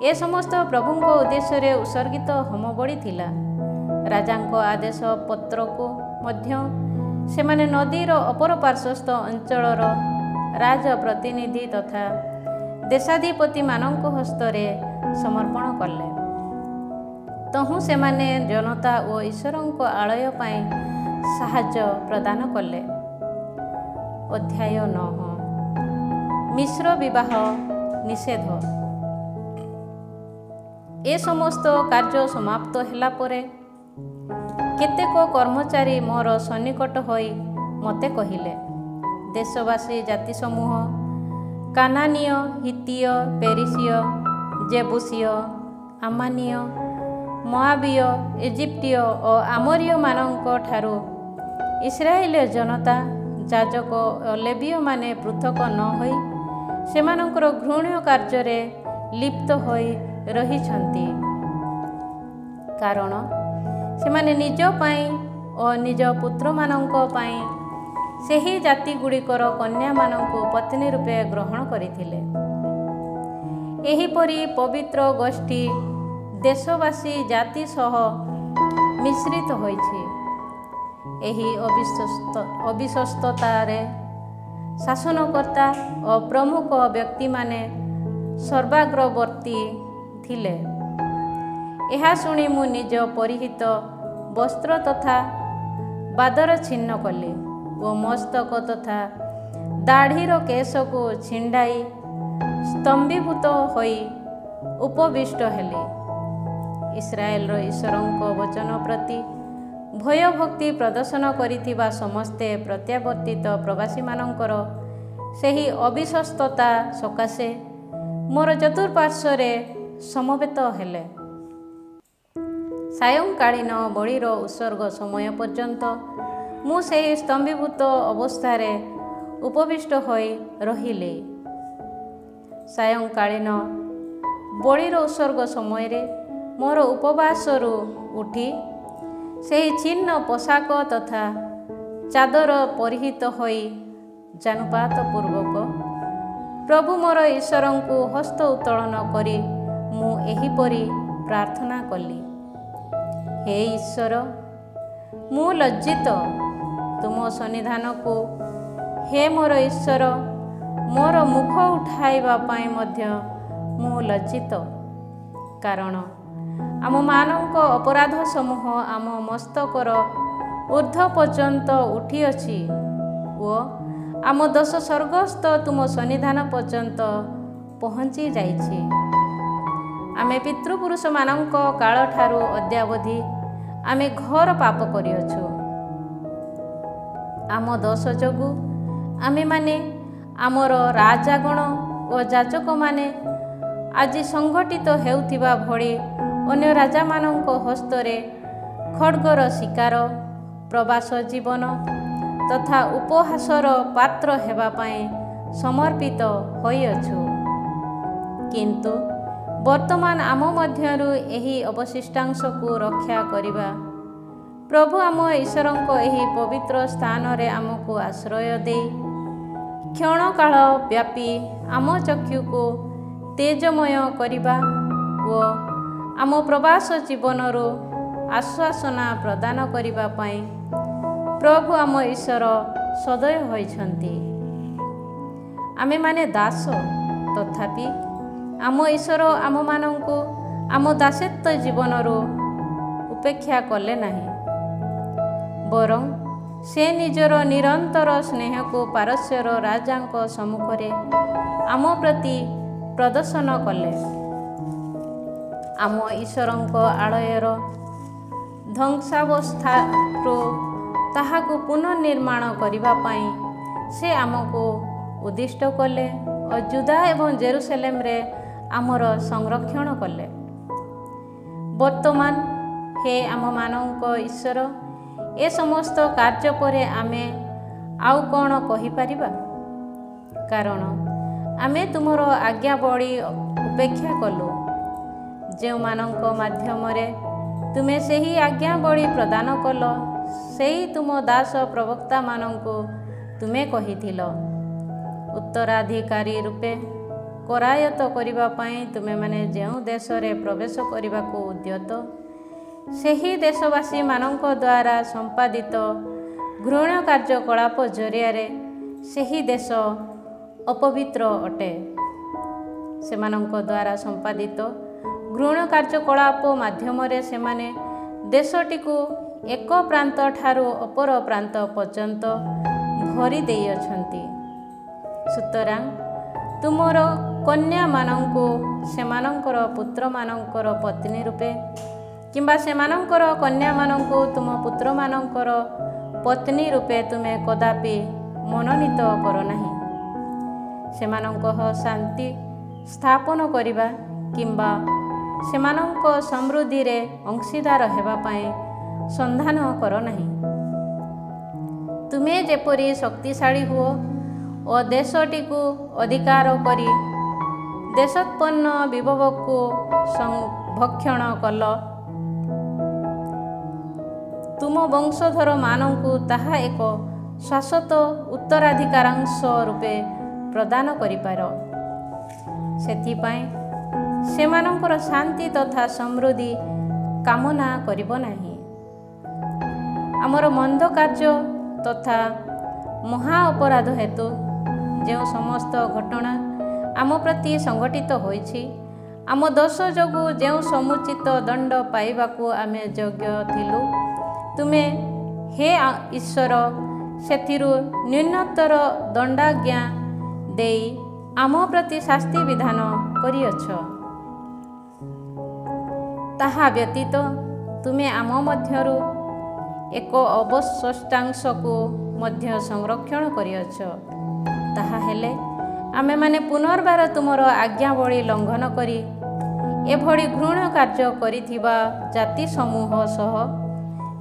ଏ ସମସ୍ତ ପ୍ରଭୁଙ୍କ ଉଦ୍ଦେଶ୍ୟରେ ଉତ୍ସର୍ଗିତ ହୋମବଳି ଥିଲା। ରାଜାଙ୍କ ଆଦେଶ ପତ୍ରକୁ ମଧ୍ୟ ସେମାନେ ନଦୀର ଅପର ପାର୍ଶ୍ୱସ୍ଥ ଅଞ୍ଚଳର ରାଜ ପ୍ରତିନିଧି ତଥା ଦେଶାଧିପତିମାନଙ୍କ ହସ୍ତରେ ସମର୍ପଣ କଲେ। ତହୁଁ ସେମାନେ ଜନତା ଓ ଈଶ୍ୱରଙ୍କ ଆଳୟ ପାଇଁ ସାହାଯ୍ୟ ପ୍ରଦାନ କଲେ। ଅଧ୍ୟାୟ 9 ମିଶ୍ର ବିବାହ ନିଷେଧ। ଏ ସମସ୍ତ କାର୍ଯ୍ୟ ସମାପ୍ତ ହେଲା ପରେ କେତେକ କର୍ମଚାରୀ ମୋର ସନ୍ନିକଟ ହୋଇ ମୋତେ କହିଲେ, ଦେଶବାସୀ ଜାତିସମୂହ, କାନାନୀୟ, ହିତୀୟ, ପେରିସୀୟ, ଜେବୁସୀୟ, ଆମାନୀୟ, ମୋଆବୀୟ, ଇଜିପ୍ଟୀୟ ଓ ଆମୋରୀୟମାନଙ୍କ ଠାରୁ ଇସ୍ରାଏଲୀୟ ଜନତା, ଯାଜକ ଓ ଲେବୀୟମାନେ ପୃଥକ ନ ହୋଇ ସେମାନଙ୍କର ଘୃଣ୍ୟ କାର୍ଯ୍ୟରେ ଲିପ୍ତ ହୋଇ ରହିଛନ୍ତି। କାରଣ ସେମାନେ ନିଜ ପାଇଁ ଓ ନିଜ ପୁତ୍ରମାନଙ୍କ ପାଇଁ ସେହି ଜାତିଗୁଡ଼ିକର କନ୍ୟାମାନଙ୍କୁ ପତ୍ନୀ ରୂପେ ଗ୍ରହଣ କରିଥିଲେ। ଏହିପରି ପବିତ୍ର ଗୋଷ୍ଠୀ ଦେଶବାସୀ ଜାତି ସହ ମିଶ୍ରିତ ହୋଇଛି। ଏହି ଅବିଶ୍ୱସ୍ତତାରେ ଶାସନକର୍ତ୍ତା ଓ ପ୍ରମୁଖ ବ୍ୟକ୍ତିମାନେ ସର୍ବାଗ୍ରବର୍ତ୍ତୀ ଥିଲେ। ଏହା ଶୁଣି ମୁଁ ନିଜ ପରିହିତ ବସ୍ତ୍ର ତଥା ବାଦର ଛିନ୍ନ କଲି ଓ ମସ୍ତକ ତଥା ଦାଢ଼ିର କେଶକୁ ଛିଣ୍ଡାଇ ସ୍ତମ୍ଭୀଭୂତ ହୋଇ ଉପବିଷ୍ଟ ହେଲି। ଇସ୍ରାଏଲର ଈଶ୍ୱରଙ୍କ ବଚନ ପ୍ରତି ଭୟଭକ୍ତି ପ୍ରଦର୍ଶନ କରିଥିବା ସମସ୍ତେ ପ୍ରତ୍ୟାବର୍ତ୍ତିତ ପ୍ରବାସୀମାନଙ୍କର ସେହି ଅବିଶ୍ୱସ୍ତତା ସକାଶେ ମୋର ଚତୁଃପାର୍ଶ୍ୱରେ ସମବେତ ହେଲେ। ସାୟଂକାଳୀନ ବଳିର ଉତ୍ସର୍ଗ ସମୟ ପର୍ଯ୍ୟନ୍ତ ମୁଁ ସେହି ସ୍ତମ୍ଭୀଭୂତ ଅବସ୍ଥାରେ ଉପବିଷ୍ଟ ହୋଇ ରହିଲି। ସାୟଂକାଳୀନ ବଳିର ଉତ୍ସର୍ଗ ସମୟରେ ମୋର ଉପବାସରୁ ଉଠି ସେହି ଛିନ୍ନ ପୋଷାକ ତଥା ଚାଦର ପରିହିତ ହୋଇ ଜାନୁପାତ ପୂର୍ବକ ପ୍ରଭୁ ମୋର ଈଶ୍ୱରଙ୍କୁ ହସ୍ତ ଉତ୍ତୋଳନ କରି ମୁଁ ଏହିପରି ପ୍ରାର୍ଥନା କଲି। ହେ ଈଶ୍ୱର, ମୁଁ ଲଜ୍ଜିତ ତୁମ ସନ୍ନିଧାନକୁ, ହେ ମୋର ଈଶ୍ୱର, ମୋର ମୁଖ ଉଠାଇବା ପାଇଁ ମଧ୍ୟ ମୁଁ ଲଜ୍ଜିତ। କାରଣ ଆମମାନଙ୍କ ଅପରାଧ ସମୂହ ଆମ ମସ୍ତକର ଊର୍ଦ୍ଧ୍ୱ ପର୍ଯ୍ୟନ୍ତ ଉଠିଅଛି ଓ ଆମ ଦୋଷ ସ୍ୱର୍ଗସ୍ଥ ତୁମ ସନ୍ନିଧାନ ପର୍ଯ୍ୟନ୍ତ ପହଞ୍ଚି ଯାଇଛି। ଆମେ ପିତୃପୁରୁଷମାନଙ୍କ କାଳଠାରୁ ଅଦ୍ୟାବଧି ଆମେ ଘୋର ପାପ କରିଅଛୁ। ଆମ ଦୋଷ ଯୋଗୁଁ ଆମେମାନେ, ଆମର ରାଜାଗଣ ଓ ଯାଜକମାନେ ଆଜି ସଂଗଠିତ ହେଉଥିବା ଭଳି ଅନ୍ୟ ରାଜାମାନଙ୍କ ହସ୍ତରେ ଖଡ଼୍ଗର ଶିକାର, ପ୍ରବାସ ଜୀବନ ତଥା ଉପହାସର ପାତ୍ର ହେବା ପାଇଁ ସମର୍ପିତ ହୋଇଅଛୁ। କିନ୍ତୁ ବର୍ତ୍ତମାନ ଆମ ମଧ୍ୟରୁ ଏହି ଅବଶିଷ୍ଟାଂଶକୁ ରକ୍ଷା କରିବା ପ୍ରଭୁ ଆମ ଈଶ୍ୱରଙ୍କ ଏହି ପବିତ୍ର ସ୍ଥାନରେ ଆମକୁ ଆଶ୍ରୟ ଦେଇ କ୍ଷଣକାଳ ବ୍ୟାପୀ ଆମ ଚକ୍ଷୁକୁ ତେଜମୟ କରିବା ଓ ଆମ ପ୍ରବାସ ଜୀବନରୁ ଆଶ୍ୱାସନା ପ୍ରଦାନ କରିବା ପାଇଁ ପ୍ରଭୁ ଆମ ଈଶ୍ୱର ସଦୟ ହୋଇଛନ୍ତି। ଆମେମାନେ ଦାସ, ତଥାପି ଆମ ଈଶ୍ୱର ଆମମାନଙ୍କୁ ଆମ ଦାସତ୍ୱ ଜୀବନରୁ ଉପେକ୍ଷା କଲେ ନାହିଁ। ବରଂ ସେ ନିଜର ନିରନ୍ତର ସ୍ନେହକୁ ପାରସ୍ୟର ରାଜାଙ୍କ ସମ୍ମୁଖରେ ଆମ ପ୍ରତି ପ୍ରଦର୍ଶନ କଲେ। ଆମ ଈଶ୍ୱରଙ୍କ ଆଳୟର ଧ୍ୱଂସାବସ୍ଥାରୁ ତାହାକୁ ପୁନର୍ନିର୍ମାଣ କରିବା ପାଇଁ ସେ ଆମକୁ ଉଦ୍ଦିଷ୍ଟ କଲେ ଓ ଜୁଦା ଏବଂ ଜେରୁସାଲେମରେ ଆମର ସଂରକ୍ଷଣ କଲେ। ବର୍ତ୍ତମାନ ହେ ଆମମାନଙ୍କ ଈଶ୍ୱର, ଏ ସମସ୍ତ କାର୍ଯ୍ୟ ପରେ ଆମେ ଆଉ କ'ଣ କହିପାରିବା? କାରଣ ଆମେ ତୁମର ଆଜ୍ଞାବଳୀ ଉପେକ୍ଷା କଲୁ, ଯେଉଁମାନଙ୍କ ମାଧ୍ୟମରେ ତୁମେ ସେହି ଆଜ୍ଞାବଳୀ ପ୍ରଦାନ କଲ। ସେହି ତୁମ ଦାସ ପ୍ରବକ୍ତାମାନଙ୍କୁ ତୁମେ କହିଥିଲ, ଉତ୍ତରାଧିକାରୀ ରୂପେ କରାୟତ୍ତ କରିବା ପାଇଁ ତୁମେମାନେ ଯେଉଁ ଦେଶରେ ପ୍ରବେଶ କରିବାକୁ ଉଦ୍ୟତ, ସେହି ଦେଶବାସୀମାନଙ୍କ ଦ୍ୱାରା ସମ୍ପାଦିତ ଘୃଣ୍ୟ କାର୍ଯ୍ୟକଳାପ ଜରିଆରେ ସେହି ଦେଶ ଅପବିତ୍ର ଅଟେ। ସେମାନଙ୍କ ଦ୍ୱାରା ସମ୍ପାଦିତ ଘୃଣ୍ୟ କାର୍ଯ୍ୟକଳାପ ମାଧ୍ୟମରେ ସେମାନେ ଦେଶଟିକୁ ଏକ ପ୍ରାନ୍ତ ଠାରୁ ଅପର ପ୍ରାନ୍ତ ପର୍ଯ୍ୟନ୍ତ ଭରି ଦେଇଅଛନ୍ତି। ସୁତରାଂ ତୁମର କନ୍ୟାମାନଙ୍କୁ ସେମାନଙ୍କର ପୁତ୍ରମାନଙ୍କର ପତ୍ନୀ ରୂପେ କିମ୍ବା ସେମାନଙ୍କର କନ୍ୟାମାନଙ୍କୁ ତୁମ ପୁତ୍ରମାନଙ୍କର ପତ୍ନୀ ରୂପେ ତୁମେ କଦାପି ମନୋନୀତ କର ନାହିଁ। ସେମାନଙ୍କ ଶାନ୍ତି ସ୍ଥାପନ କରିବା କିମ୍ବା ସେମାନଙ୍କ ସମୃଦ୍ଧିରେ ଅଂଶୀଦାର ହେବା ପାଇଁ ସନ୍ଧାନ କର ନାହିଁ। ତୁମେ ଯେପରି ଶକ୍ତିଶାଳୀ ହୁଅ ଓ ଦେଶଟିକୁ ଅଧିକାର କରି ଦେଶୋତ୍ପନ୍ନ ବିଭବକୁ ଭକ୍ଷଣ କଲ, ତୁମ ବଂଶଧରମାନଙ୍କୁ ତାହା ଏକ ଶାଶ୍ୱତ ଉତ୍ତରାଧିକାରାଂଶ ରୂପେ ପ୍ରଦାନ କରିପାର। ସେଥିପାଇଁ ସେମାନଙ୍କର ଶାନ୍ତି ତଥା ସମୃଦ୍ଧି କାମନା କରିବ ନାହିଁ। ଆମର ମନ୍ଦ କାର୍ଯ୍ୟ ତଥା ମହା ଅପରାଧ ହେତୁ ଯେଉଁ ସମସ୍ତ ଘଟଣା ଆମ ପ୍ରତି ସଂଘଟିତ ହୋଇଛି, ଆମ ଦୋଷ ଯୋଗୁଁ ଯେଉଁ ସମୁଚିତ ଦଣ୍ଡ ପାଇବାକୁ ଆମେ ଯୋଗ୍ୟ ଥିଲୁ, ତୁମେ ହେ ଈଶ୍ୱର ସେଥିରୁ ନ୍ୟୁନତର ଦଣ୍ଡାଜ୍ଞା ଦେଇ ଆମ ପ୍ରତି ଶାସ୍ତି ବିଧାନ କରିଅଛ। ତାହା ବ୍ୟତୀତ ତୁମେ ଆମ ମଧ୍ୟରୁ ଏକ ଅବଶିଷ୍ଟାଂଶକୁ ମଧ୍ୟ ସଂରକ୍ଷଣ କରିଅଛ। ତାହା ହେଲେ ଆମେମାନେ ପୁନର୍ବାର ତୁମର ଆଜ୍ଞାବଳୀ ଲଙ୍ଘନ କରି ଏଭଳି ଘୃଣ୍ୟ କାର୍ଯ୍ୟ କରିଥିବା ଜାତି ସମୂହ ସହ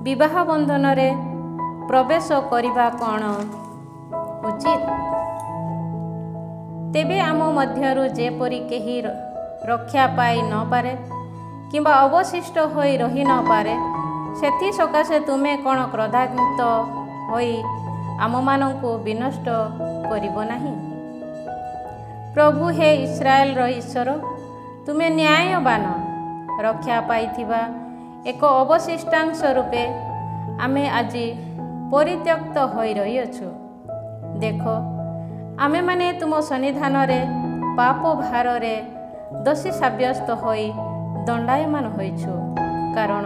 ବିବାହ ବନ୍ଧନରେ ପ୍ରବେଶ କରିବା କ'ଣ ଉଚିତ? ତେବେ ଆମ ମଧ୍ୟରୁ ଯେପରି କେହି ରକ୍ଷା ପାଇ ନପାରେ କିମ୍ବା ଅବଶିଷ୍ଟ ହୋଇ ରହି ନପାରେ, ସେଥିସକାଶେ ତୁମେ କ'ଣ କ୍ରୋଧାନ୍ୱିତ ହୋଇ ଆମମାନଙ୍କୁ ବିନଷ୍ଟ କରିବ ନାହିଁ? ପ୍ରଭୁ ହେ ଇସ୍ରାଏଲର ଈଶ୍ୱର, ତୁମେ ନ୍ୟାୟବାନ। ରକ୍ଷା ପାଇଥିବା ଏକ ଅବଶିଷ୍ଟାଂଶ ରୂପେ ଆମେ ଆଜି ପରିତ୍ୟକ୍ତ ହୋଇ ରହିଅଛୁ। ଦେଖ, ଆମେମାନେ ତୁମ ସନ୍ନିଧାନରେ ପାପ ଭାରରେ ଦୋଷୀ ସାବ୍ୟସ୍ତ ହୋଇ ଦଣ୍ଡାୟମାନ ହୋଇଛୁ, କାରଣ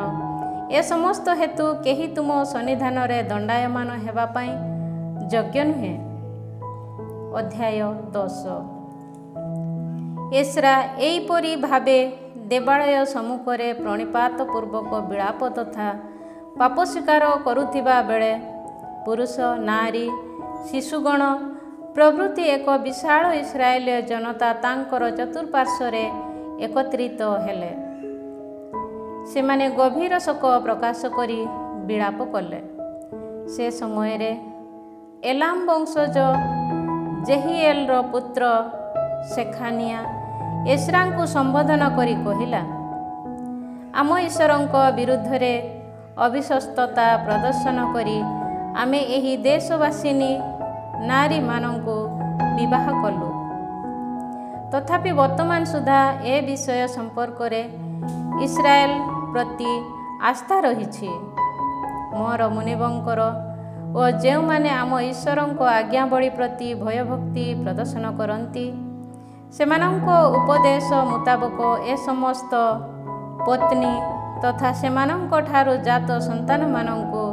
ଏ ସମସ୍ତ ହେତୁ କେହି ତୁମ ସନ୍ନିଧାନରେ ଦଣ୍ଡାୟମାନ ହେବା ପାଇଁ ଯୋଗ୍ୟ ନୁହେଁ। ଅଧ୍ୟାୟ 10। ଏସ୍ରା ଏହିପରି ଭାବେ ଦେବାଳୟ ସମ୍ମୁଖରେ ପ୍ରଣିପାତ ପୂର୍ବକ ବିଳାପ ତଥା ପାପ ସ୍ୱୀକାର କରୁଥିବା ବେଳେ ପୁରୁଷ, ନାରୀ, ଶିଶୁଗଣ ପ୍ରଭୃତି ଏକ ବିଶାଳ ଇସ୍ରାଏଲୀୟ ଜନତା ତାଙ୍କର ଚତୁଃପାର୍ଶ୍ୱରେ ଏକତ୍ରିତ ହେଲେ। ସେମାନେ ଗଭୀର ଶୋକ ପ୍ରକାଶ କରି ବିଳାପ କଲେ। ସେ ସମୟରେ ଏଲାମ ବଂଶଜ ଜେହିଏଲର ପୁତ୍ର ସେଖାନିଆ ଏସ୍ରାଙ୍କୁ ସମ୍ବୋଧନ କରି କହିଲା, ଆମ ଈଶ୍ୱରଙ୍କ ବିରୁଦ୍ଧରେ ଅବିଶ୍ୱସ୍ତତା ପ୍ରଦର୍ଶନ କରି ଆମେ ଏହି ଦେଶବାସିନୀ ନାରୀମାନଙ୍କୁ ବିବାହ କଲୁ। ତଥାପି ବର୍ତ୍ତମାନ ସୁଦ୍ଧା ଏ ବିଷୟ ସମ୍ପର୍କରେ ଇସ୍ରାଏଲ ପ୍ରତି ଆସ୍ଥା ରହିଛି। ମୋର ମୁନିବଙ୍କର ଓ ଯେଉଁମାନେ ଆମ ଈଶ୍ୱରଙ୍କ ଆଜ୍ଞାବଳୀ ପ୍ରତି ଭୟଭକ୍ତି ପ୍ରଦର୍ଶନ କରନ୍ତି, ସେମାନଙ୍କ ଉପଦେଶ ମୁତାବକ ଏ ସମସ୍ତ ପତ୍ନୀ ତଥା ସେମାନଙ୍କଠାରୁ ଜାତ ସନ୍ତାନମାନଙ୍କୁ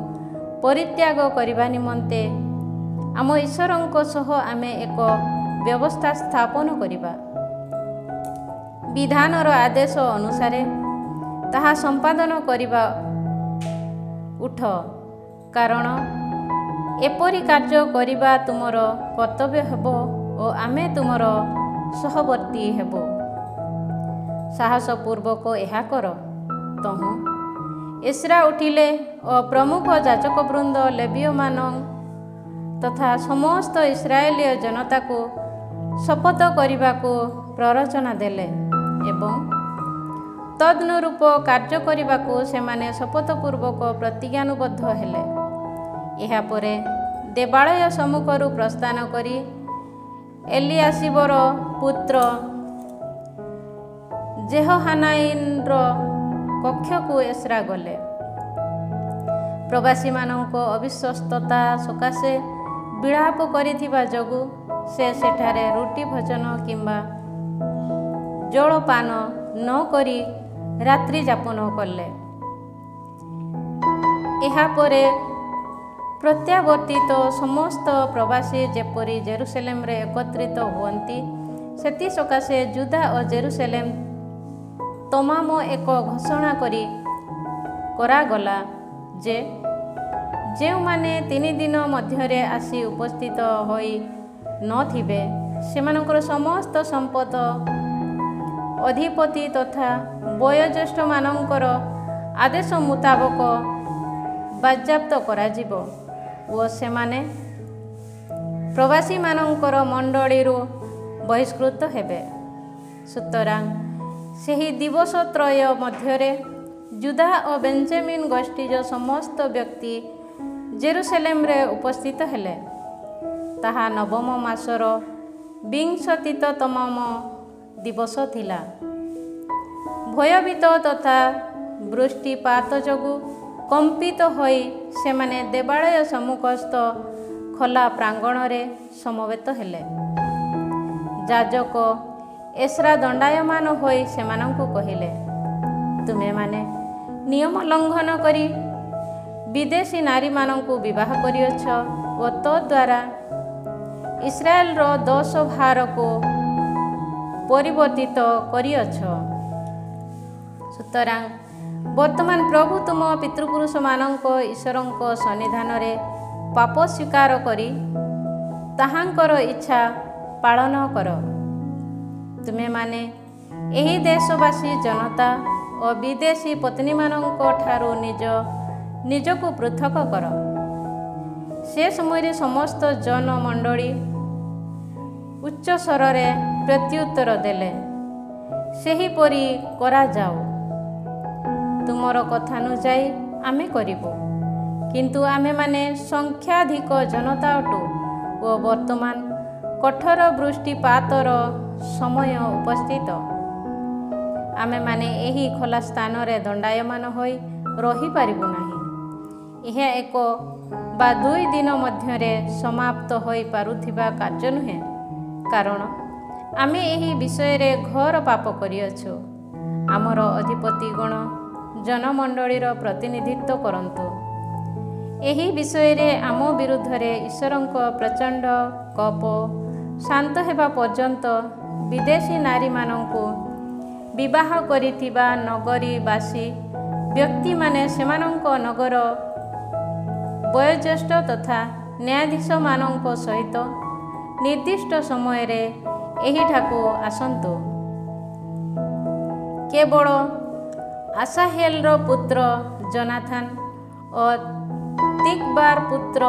ପରିତ୍ୟାଗ କରିବା ନିମନ୍ତେ ଆମ ଈଶ୍ୱରଙ୍କ ସହ ଆମେ ଏକ ବ୍ୟବସ୍ଥା ସ୍ଥାପନ କରିବା। ବିଧାନର ଆଦେଶ ଅନୁସାରେ ତାହା ସମ୍ପାଦନ କରିବା ଉଠ, କାରଣ ଏପରି କାର୍ଯ୍ୟ କରିବା ତୁମର କର୍ତ୍ତବ୍ୟ ହେବ ଓ ଆମେ ତୁମର ସହବର୍ତ୍ତୀ ହେବ। ସାହସପୂର୍ବକ ଏହା କର। ତହୁଁ ଏସ୍ରା ଉଠିଲେ ଓ ପ୍ରମୁଖ ଯାଜକବୃନ୍ଦ, ଲେବୀୟମାନ ତଥା ସମସ୍ତ ଇସ୍ରାଏଲୀୟ ଜନତାକୁ ଶପଥ କରିବାକୁ ପ୍ରରୋଚନା ଦେଲେ ଏବଂ ତଦନୁରୂପ କାର୍ଯ୍ୟ କରିବାକୁ ସେମାନେ ଶପଥପୂର୍ବକ ପ୍ରତିଜ୍ଞାନୁବଦ୍ଧ ହେଲେ। ଏହାପରେ ଦେବାଳୟ ସମ୍ମୁଖରୁ ପ୍ରସ୍ଥାନ କରି ଏଲିଆସିବର ପୁତ୍ର ଜେହୋହାନାଇର କକ୍ଷକୁ ଏସ୍ରା ଗଲେ। ପ୍ରବାସୀମାନଙ୍କ ଅବିଶ୍ୱସ୍ତତା ସକାଶେ ବିଳାପ କରିଥିବା ଯୋଗୁଁ ସେ ସେଠାରେ ରୁଟି ଭୋଜନ କିମ୍ବା ଜଳପାନ ନ କରି ରାତ୍ରି ଯାପନ କଲେ। ଏହାପରେ ପ୍ରତ୍ୟାବର୍ତ୍ତିତ ସମସ୍ତ ପ୍ରବାସୀ ଯେପରି ଜେରୁସାଲେମରେ ଏକତ୍ରିତ ହୁଅନ୍ତି, ସେଥିସକାଶେ ଜୁଦା ଓ ଜେରୁସାଲେମ ତମାମ ଏକ ଘୋଷଣା କରାଗଲା ଯେ ଯେଉଁମାନେ 3 ଦିନ ମଧ୍ୟରେ ଆସି ଉପସ୍ଥିତ ହୋଇ ନଥିବେ, ସେମାନଙ୍କର ସମସ୍ତ ସମ୍ପଦ, ଅଧିପତି ତଥା ବୟୋଜ୍ୟେଷ୍ଠମାନଙ୍କର ଆଦେଶ ମୁତାବକ ବାଜ୍ୟାପ୍ତ କରାଯିବ ଓ ସେମାନେ ପ୍ରବାସୀମାନଙ୍କର ମଣ୍ଡଳୀରୁ ବହିଷ୍କୃତ ହେବେ। ସୁତରାଂ ସେହି ଦିବସତ୍ରୟ ମଧ୍ୟରେ ଜୁଦା ଓ ବେଞ୍ଜାମିନ ଗୋଷ୍ଠୀର ସମସ୍ତ ବ୍ୟକ୍ତି ଜେରୁସାଲେମରେ ଉପସ୍ଥିତ ହେଲେ। ତାହା ନବମ ମାସର 20ତମ ଦିବସ ଥିଲା। ଭୟଭୀତ ତଥା ବୃଷ୍ଟିପାତ ଯୋଗୁଁ କମ୍ପିତ ହୋଇ ସେମାନେ ଦେବାଳୟ ସମ୍ମୁଖସ୍ଥ ଖୋଲା ପ୍ରାଙ୍ଗଣରେ ସମବେତ ହେଲେ। ଯାଜକ ଏସ୍ରା ଦଣ୍ଡାୟମାନ ହୋଇ ସେମାନଙ୍କୁ କହିଲେ, ତୁମେମାନେ ନିୟମ ଲଙ୍ଘନ କରି ବିଦେଶୀ ନାରୀମାନଙ୍କୁ ବିବାହ କରିଅଛ ଓ ତଦ୍ୱାରା ଇସ୍ରାଏଲର ଦୋଷ ଭାରକୁ ପରିବର୍ତ୍ତିତ କରିଅଛ। ସୁତରାଂ ବର୍ତ୍ତମାନ ପ୍ରଭୁ ତୁମ ପିତୃପୁରୁଷମାନଙ୍କ ଈଶ୍ୱରଙ୍କ ସନ୍ନିଧାନରେ ପାପ ସ୍ୱୀକାର କରି ତାହାଙ୍କର ଇଚ୍ଛା ପାଳନ କର। ତୁମେମାନେ ଏହି ଦେଶବାସୀ ଜନତା ଓ ବିଦେଶୀ ପତ୍ନୀମାନଙ୍କ ଠାରୁ ନିଜକୁ ପୃଥକ କର। ସେ ସମୟରେ ସମସ୍ତ ଜନମଣ୍ଡଳୀ ଉଚ୍ଚ ସ୍ୱରରେ ପ୍ରତ୍ୟୁତ୍ତର ଦେଲେ, ସେହିପରି କରାଯାଉ। ତୁମର କଥାନୁଯାୟୀ ଆମେ କରିବୁ। କିନ୍ତୁ ଆମେମାନେ ସଂଖ୍ୟାଧିକ ଜନତା ଅଟୁ ଓ ବର୍ତ୍ତମାନ କଠୋର ବୃଷ୍ଟିପାତର ସମୟ ଉପସ୍ଥିତ। ଆମେମାନେ ଏହି ଖୋଲା ସ୍ଥାନରେ ଦଣ୍ଡାୟମାନ ହୋଇ ରହିପାରିବୁ ନାହିଁ। ଏହା 1 ବା 2 ଦିନ ମଧ୍ୟରେ ସମାପ୍ତ ହୋଇପାରୁଥିବା କାର୍ଯ୍ୟ ନୁହେଁ, କାରଣ ଆମେ ଏହି ବିଷୟରେ ଘୋର ପାପ କରିଅଛୁ। ଆମର ଅଧିପତିଗଣ ଜନମଣ୍ଡଳୀର ପ୍ରତିନିଧିତ୍ୱ କରନ୍ତୁ। ଏହି ବିଷୟରେ ଆମ ବିରୁଦ୍ଧରେ ଈଶ୍ୱରଙ୍କ ପ୍ରଚଣ୍ଡ କୋପ ଶାନ୍ତ ହେବା ପର୍ଯ୍ୟନ୍ତ ବିଦେଶୀ ନାରୀମାନଙ୍କୁ ବିବାହ କରିଥିବା ନଗରୀବାସୀ ବ୍ୟକ୍ତିମାନେ ସେମାନଙ୍କ ନଗର ବୟୋଜ୍ୟେଷ୍ଠ ତଥା ନ୍ୟାୟାଧୀଶମାନଙ୍କ ସହିତ ନିର୍ଦ୍ଦିଷ୍ଟ ସମୟରେ ଏହିଠାକୁ ଆସନ୍ତୁ। କେବଳ ଆସାହେଲର ପୁତ୍ର ଜୋନାଥନ ଓ ତିକ୍ବାର ପୁତ୍ର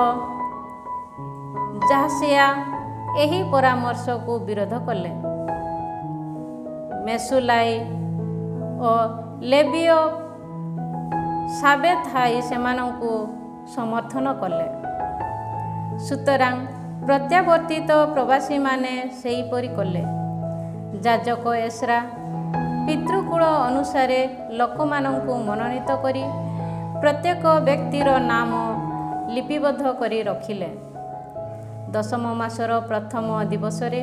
ଯାହସିଆ ଏହି ପରାମର୍ଶକୁ ବିରୋଧ କଲେ। ମେସୁଲାଇ ଓ ଲେବୀୟ ସାବେଥାଇ ସେମାନଙ୍କୁ ସମର୍ଥନ କଲେ। ସୁତରାଂ ପ୍ରତ୍ୟାବର୍ତ୍ତିତ ପ୍ରବାସୀମାନେ ସେହିପରି କଲେ। ଯାଜକ ଏସ୍ରା ପିତୃକୁଳ ଅନୁସାରେ ଲୋକମାନଙ୍କୁ ମନୋନୀତ କରି ପ୍ରତ୍ୟେକ ବ୍ୟକ୍ତିର ନାମ ଲିପିବଦ୍ଧ କରି ରଖିଲେ। 10ମ ମାସର ପ୍ରଥମ ଦିବସରେ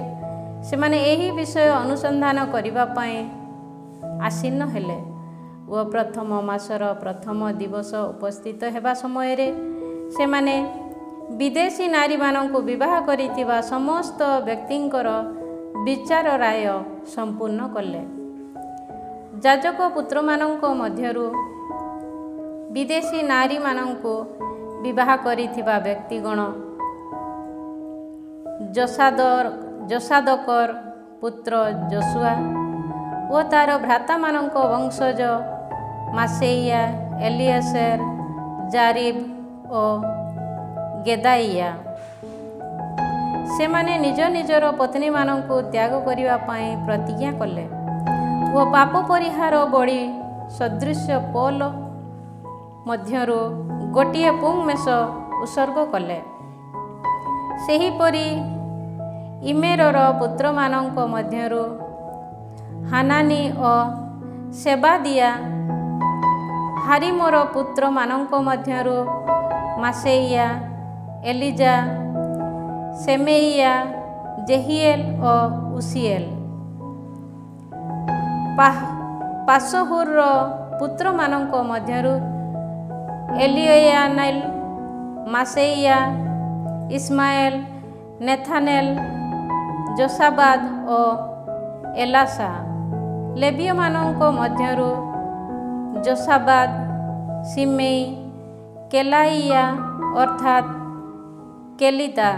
ସେମାନେ ଏହି ବିଷୟ ଅନୁସନ୍ଧାନ କରିବା ପାଇଁ ଆସୀନ ହେଲେ ଓ ପ୍ରଥମ ମାସର ପ୍ରଥମ ଦିବସ ଉପସ୍ଥିତ ହେବା ସମୟରେ ସେମାନେ ବିଦେଶୀ ନାରୀମାନଙ୍କୁ ବିବାହ କରିଥିବା ସମସ୍ତ ବ୍ୟକ୍ତିଙ୍କର ବିଚାର ରାୟ ସମ୍ପୂର୍ଣ୍ଣ କଲେ। ଯାଜକ ପୁତ୍ରମାନଙ୍କ ମଧ୍ୟରୁ ବିଦେଶୀ ନାରୀମାନଙ୍କୁ ବିବାହ କରିଥିବା ବ୍ୟକ୍ତିଗଣ ଯୋସାଦକର ପୁତ୍ର ଯୋଶୁଆ ଓ ତାର ଭ୍ରାତାମାନଙ୍କ ବଂଶଜ ମାସେଇଆ, ଏଲିଏସର, ଜାରିବ ଓ ଗେଦାଇଆ। ସେମାନେ ନିଜ ନିଜର ପତ୍ନୀମାନଙ୍କୁ ତ୍ୟାଗ କରିବା ପାଇଁ ପ୍ରତିଜ୍ଞା କଲେ ଓ ପାପ ପରିହାର ବଳି ସଦୃଶ୍ୟ ପୋଲ ମଧ୍ୟରୁ ଗୋଟିଏ ପୁଂମେଷ ଉତ୍ସର୍ଗ କଲେ। ସେହିପରି ଇମେରର ପୁତ୍ରମାନଙ୍କ ମଧ୍ୟରୁ ହାନାନି ଓ ସେବାଦିଆ, ହାରିମର ପୁତ୍ରମାନଙ୍କ ମଧ୍ୟରୁ ମାସେଇଆ, ଏଲିଜା, ସେମେଇଆ, ଜେହିଏଲ ଓ ଉସିଏଲ, ପାସହୁରର ପୁତ୍ରମାନଙ୍କ ମଧ୍ୟରୁ ଏଲିୟନାଇଲ, ମାସେଇଆ, ଇସମାଏଲ, ନେଥାନେଲ, ଯୋସାବାଦ ଓ ଏଲାସା। ଲେବୀୟମାନଙ୍କ ମଧ୍ୟରୁ ଯୋସାବାଦ, ସିମେଇ, କେଲାଇଆ ଅର୍ଥାତ୍ କେଲିତା,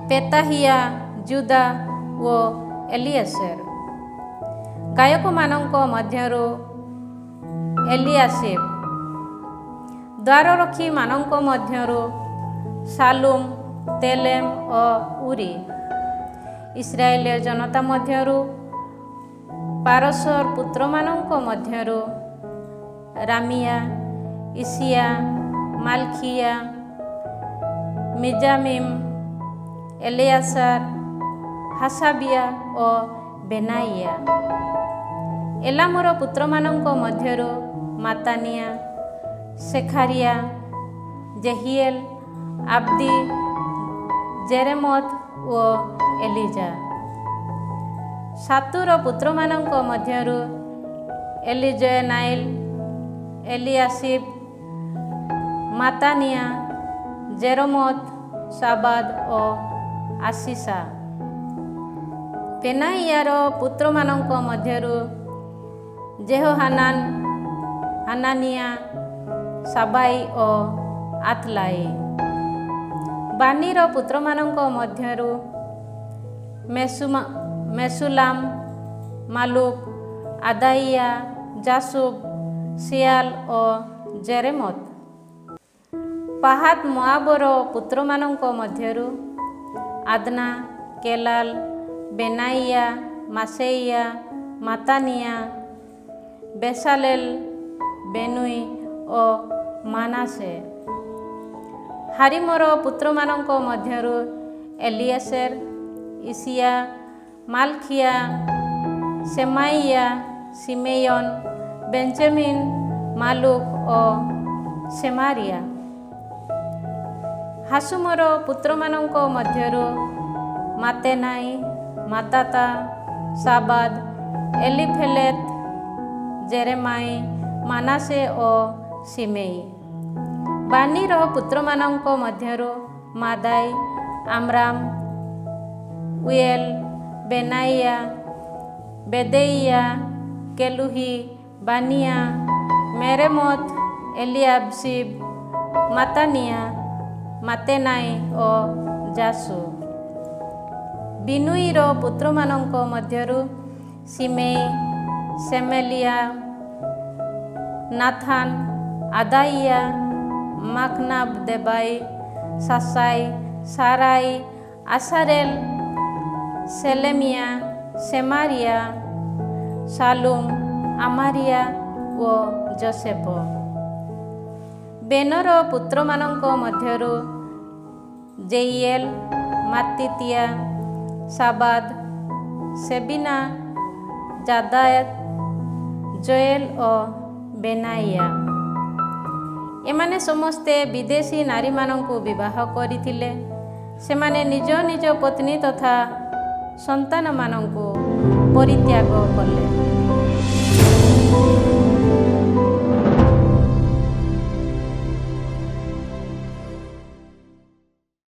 ପେତାହିଆ, ଜୁଦା ଓ ଏଲିଏସର। ଗାୟକମାନଙ୍କ ମଧ୍ୟରୁ ଏଲିଆସିବ। ଦ୍ୱାରରକ୍ଷୀମାନଙ୍କ ମଧ୍ୟରୁ ସାଲୁମ, ତେଲେମ ଓ ଉରି। ଇସ୍ରାଏଲୀୟ ଜନତା ମଧ୍ୟରୁ ପାରସର ପୁତ୍ରମାନଙ୍କ ମଧ୍ୟରୁ ରାମିଆ, ଇସିଆ, ମାଲଖିଆ, ମିଜାମିମ, ଏଲିଆସାର, ହାସାବିଆ ଓ ବେନାଇଆ। ଏଲାମର ପୁତ୍ରମାନଙ୍କ ମଧ୍ୟରୁ ମାତାନିଆ, ସେଖାରିଆ, ଜେହିଏଲ, ଆବ୍ଦି, ଜେରେମତ ଓ ଏଲିଜା। ସାତୁର ପୁତ୍ରମାନଙ୍କ ମଧ୍ୟରୁ ଏଲିଜୟନାଇଲ, ଏଲିଆସିବ, ମାତାନିଆ, ଜେରମତ, ସାବାଦ ଓ ଆସିସା। ପେନାଇଆର ପୁତ୍ରମାନଙ୍କ ମଧ୍ୟରୁ ଜେହୋହାନାନ, ହାନାନିଆ, ସାବାଇ ଓ ଆତଲାଇ। ବାନିର ପୁତ୍ରମାନଙ୍କ ମଧ୍ୟରୁ ମେସୁଲାମ, ମାଲୁକ, ଆଦାଇୟା, ଜାସୁବ, ସିଆଲ ଓ ଜେରେମତ। ପାହାତ ମୋଆବର ପୁତ୍ରମାନଙ୍କ ମଧ୍ୟରୁ ଆଦନା, କେଲାଲ, ବେନାଇୟା, ମାସେଇୟା, ମାତାନିୟା, ବେସାଲେଲ, ବେନୁଇ ଓ ମାନସେ। ହାରିମର ପୁତ୍ରମାନଙ୍କ ମଧ୍ୟରୁ ଏଲିଏସେର, ଇସିୟା, ମାଲଖିୟା, ସେମାଇୟା, ସିମେୟନ, ବେଞ୍ଚମିନ, ମାଲୁକ ଓ ସେମାରିୟା। ହାସୁମର ପୁତ୍ରମାନଙ୍କ ମଧ୍ୟରୁ ମାତେନାଇ, ମାତାତା, ସାବାଦ, ଏଲିଫେଲେତ, ଜେରେମାଇ, ମାନସେ ଓ ସିମେଇ। ବାନିର ପୁତ୍ରମାନଙ୍କ ମଧ୍ୟରୁ ମାଦାଇ, ଆମ୍ରାମ, ଉଏଲ, ବେନାଇୟା, ବେଦେଇୟା, କେଲୁହି, ବାନିୟା, ମେରେମୋତ, ଏଲିଆବସିବ, ମାତାନିୟା, ମାତେନାଇ ଓ ଜାସୁ। ବିନୁଇର ପୁତ୍ରମାନଙ୍କ ମଧ୍ୟରୁ ସିମେଇ, ସେମେଲିୟା, ନାଥାନ, ଆଦାଇୟା, ମାକନାବ, ଦେବାଇ, ସାସାଇ, ସାରାଇ, ଆସାରେଲ, ସେଲେମିୟା, ସେମାରିୟା, ସାଲୁମ, ଆମାରିୟା ଓ ଯୋସେଫ। ବେନର ପୁତ୍ରମାନଙ୍କ ମଧ୍ୟରୁ ଜେଇଏଲ, ମାତିତିୟା, ସାବାଦ, ସେବିନା, ଜାଦାୟତ, ଜୋଏଲ ଓ ବେନାଇୟା। ଏମାନେ ସମସ୍ତେ ବିଦେଶୀ ନାରୀମାନଙ୍କୁ ବିବାହ କରିଥିଲେ। ସେମାନେ ନିଜ ନିଜ ପତ୍ନୀ ତଥା ସନ୍ତାନମାନଙ୍କୁ ପରିତ୍ୟାଗ କଲେ।